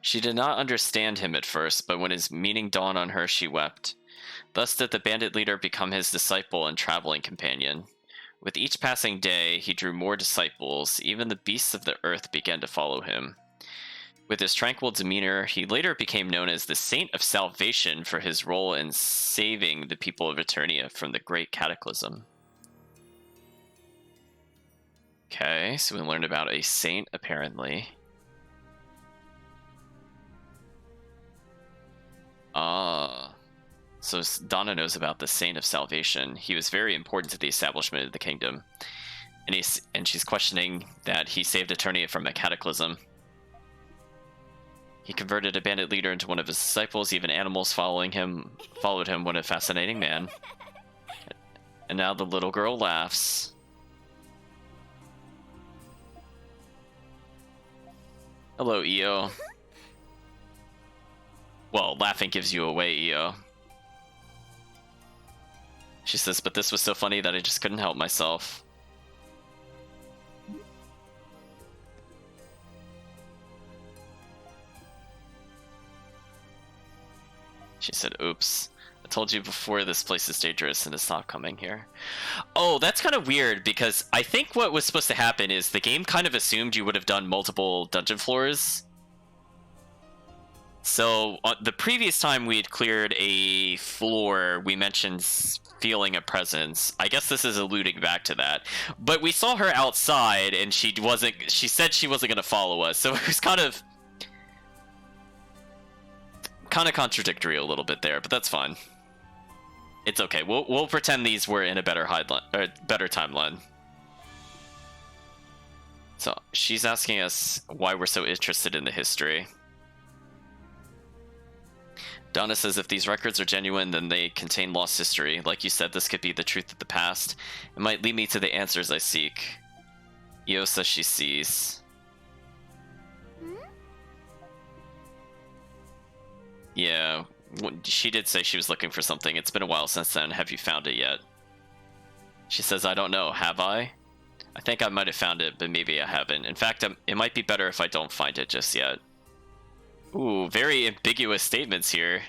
She did not understand him at first, but when his meaning dawned on her, she wept. Thus did the bandit leader become his disciple and traveling companion. With each passing day, he drew more disciples. Even the beasts of the earth began to follow him. With his tranquil demeanor, he later became known as the Saint of Salvation for his role in saving the people of Eternia from the Great Cataclysm. Okay, so we learned about a saint, apparently. So Donna knows about the Saint of Salvation. He was very important to the establishment of the kingdom. And she's questioning that he saved Eternia from a cataclysm. He converted a bandit leader into one of his disciples. Even animals followed him. What a fascinating man. And now the little girl laughs. Hello, Io. Well, laughing gives you away, Io. She says, but this was so funny that I just couldn't help myself. She said, oops. I told you before, this place is dangerous and it's not coming here. Oh, that's kind of weird, because I think what was supposed to happen is the game kind of assumed you would have done multiple dungeon floors. So, the previous time we had cleared a floor, we mentioned feeling a presence. I guess this is alluding back to that. But we saw her outside, and she said she wasn't going to follow us, so it was kind of contradictory a little bit there, but that's fine. It's okay. We'll pretend these were in a better timeline. So, she's asking us why we're so interested in the history. Donna says if these records are genuine, then they contain lost history. Like you said, this could be the truth of the past. It might lead me to the answers I seek. Io says she sees. Yeah, she did say she was looking for something. It's been a while since then. Have you found it yet? She says, I don't know. Have I? I think I might have found it, but maybe I haven't. In fact, it might be better if I don't find it just yet. Ooh, very ambiguous statements here.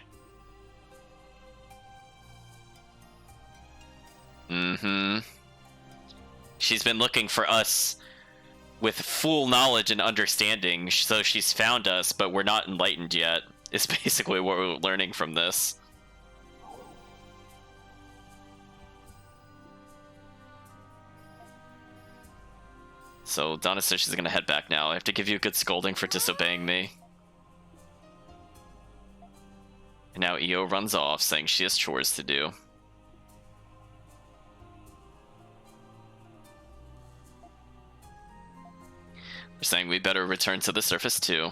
She's been looking for us with full knowledge and understanding, so she's found us, but we're not enlightened yet. It's basically what we're learning from this. So Donna says she's gonna head back now. I have to give you a good scolding for disobeying me. And now Io runs off, saying she has chores to do. They're saying we better return to the surface too.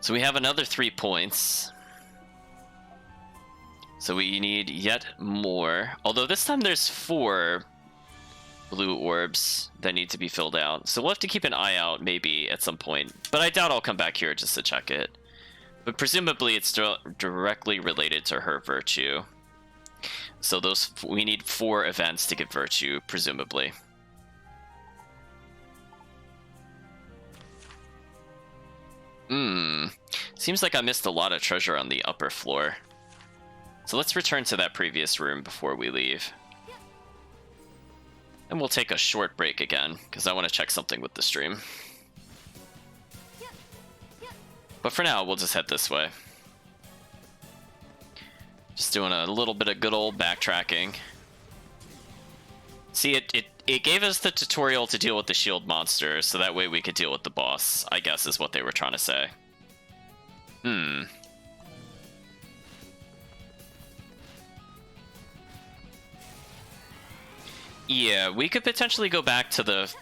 So we have another 3 points. So we need yet more. Although this time there's 4 blue orbs that need to be filled out. So we'll have to keep an eye out maybe at some point. But I doubt I'll come back here just to check it. But presumably it's directly related to her virtue. So we need 4 events to get virtue, presumably. Seems like I missed a lot of treasure on the upper floor. So let's return to that previous room before we leave. And we'll take a short break again, because I want to check something with the stream. But for now, we'll just head this way. Just doing a little bit of good old backtracking. See, it gave us the tutorial to deal with the shield monster, so that way we could deal with the boss, I guess is what they were trying to say. Yeah, we could potentially go back to the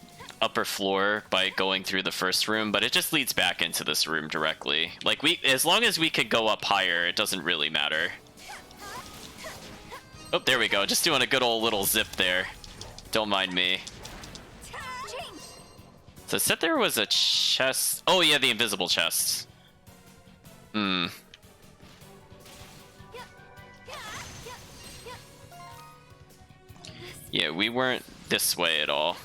upper floor by going through the first room, but it just leads back into this room directly. Like, as long as we could go up higher, it doesn't really matter. Oh, there we go. Just doing a good old little zip there. Don't mind me. So it said there was a chest. Oh yeah, the invisible chest. Yeah, we weren't this way at all.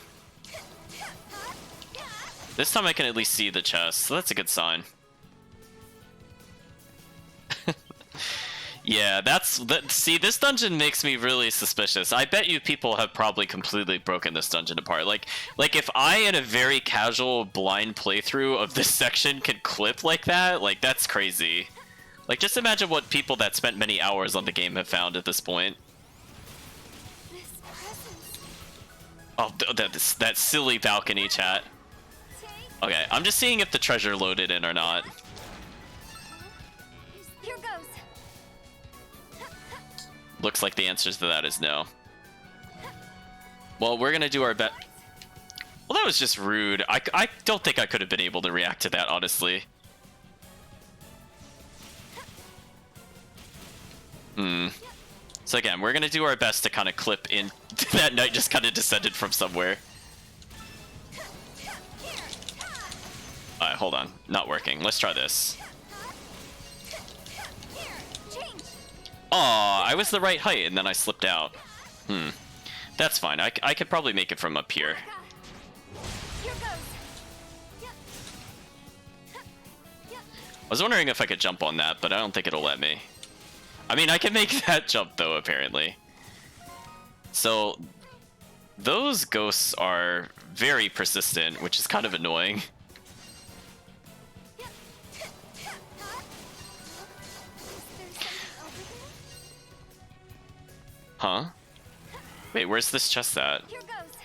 This time I can at least see the chest, so that's a good sign. Yeah, see, this dungeon makes me really suspicious. I bet you people have probably completely broken this dungeon apart. Like if I, in a very casual, blind playthrough of this section, could clip like that, like, that's crazy. Like, just imagine what people that spent many hours on the game have found at this point. Oh, that silly balcony chat. Okay, I'm just seeing if the treasure loaded in or not. Here goes. Looks like the answer to that is no. Well, we're gonna do our best. Well, that was just rude. I don't think I could have been able to react to that, honestly. So again, we're gonna do our best to kind of clip in. That knight just kind of descended from somewhere. Alright, hold on. Not working. Let's try this. Aw, I was the right height and then I slipped out. That's fine. I could probably make it from up here. I was wondering if I could jump on that, but I don't think it'll let me. I mean, I can make that jump though, apparently. So, those ghosts are very persistent, which is kind of annoying. Huh? Wait, where's this chest at? Here goes.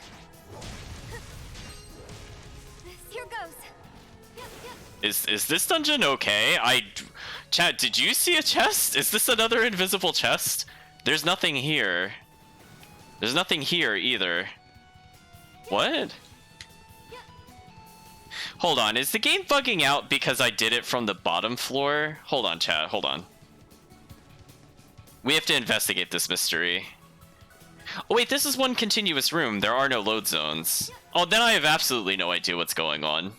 Here goes. Is this dungeon okay? Chat, did you see a chest? Is this another invisible chest? There's nothing here. There's nothing here either. What? Hold on, is the game bugging out because I did it from the bottom floor? Hold on, chat, hold on. We have to investigate this mystery. Oh wait, this is one continuous room. There are no load zones. Oh, then I have absolutely no idea what's going on.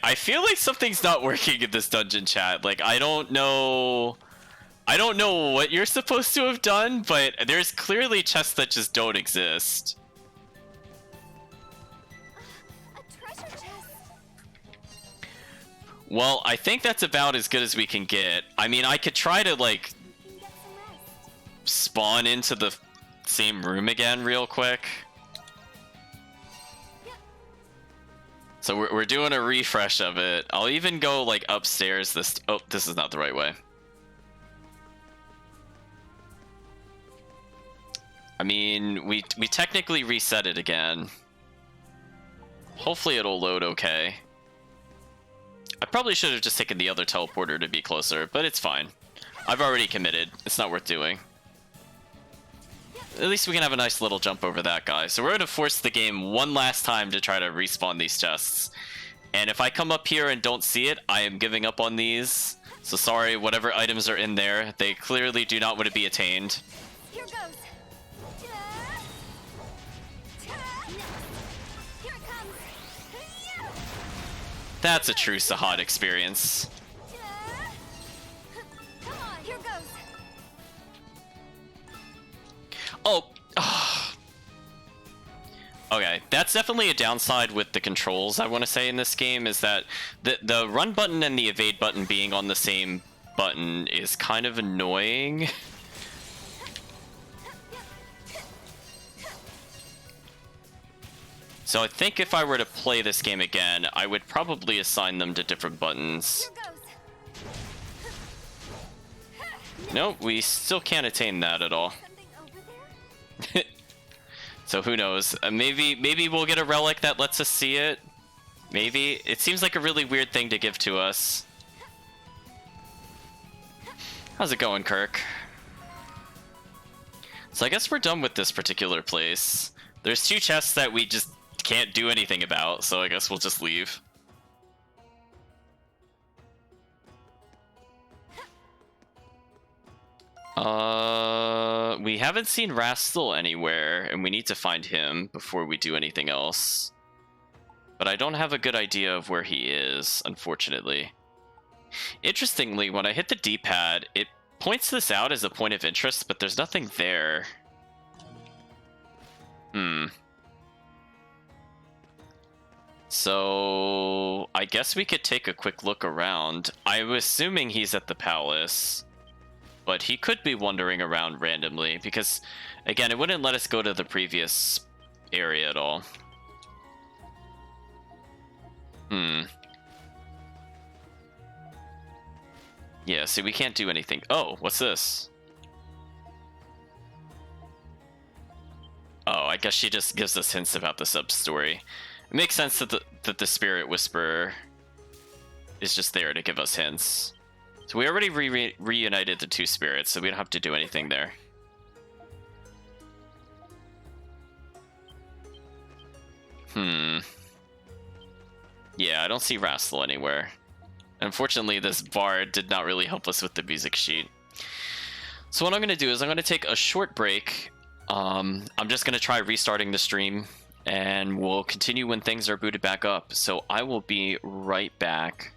I feel like something's not working in this dungeon, chat. Like, I don't know what you're supposed to have done, but there's clearly chests that just don't exist. Well, I think that's about as good as we can get. I mean, I could try to, like, spawn into the same room again real quick. So we're doing a refresh of it. I'll even go, like, upstairs this... Oh, this is not the right way. I mean, we technically reset it again. Hopefully it'll load okay. I probably should have just taken the other teleporter to be closer, but it's fine. I've already committed. It's not worth doing. At least we can have a nice little jump over that guy. So we're going to force the game one last time to try to respawn these chests. And if I come up here and don't see it, I am giving up on these. So sorry, whatever items are in there, they clearly do not want to be attained. Here goes. Here it comes. That's a true Sahad experience. Come on, here goes. Oh. Okay, that's definitely a downside with the controls, I want to say, in this game, is that the run button and the evade button being on the same button is kind of annoying. So I think if I were to play this game again, I would probably assign them to different buttons. Here goes. Nope, we still can't attain that at all. Something over there? So who knows? Maybe we'll get a relic that lets us see it. Maybe. It seems like a really weird thing to give to us. How's it going, Kirk? So I guess we're done with this particular place. There's 2 chests that we just can't do anything about, so I guess we'll just leave. We haven't seen Rastal anywhere, and we need to find him before we do anything else. But I don't have a good idea of where he is, unfortunately. Interestingly, when I hit the D-pad, it points this out as a point of interest, but there's nothing there. So I guess we could take a quick look around. I'm assuming he's at the palace, but he could be wandering around randomly because, again, it wouldn't let us go to the previous area at all. Yeah, see, we can't do anything. Oh, what's this? Oh, I guess she just gives us hints about the sub-story. It makes sense that the Spirit Whisperer is just there to give us hints. So we already reunited the 2 spirits, so we don't have to do anything there. Yeah, I don't see Rastal anywhere. Unfortunately, this bar did not really help us with the music sheet. So what I'm going to do is I'm going to take a short break. I'm just going to try restarting the stream, and we'll continue when things are booted back up. So I will be right back.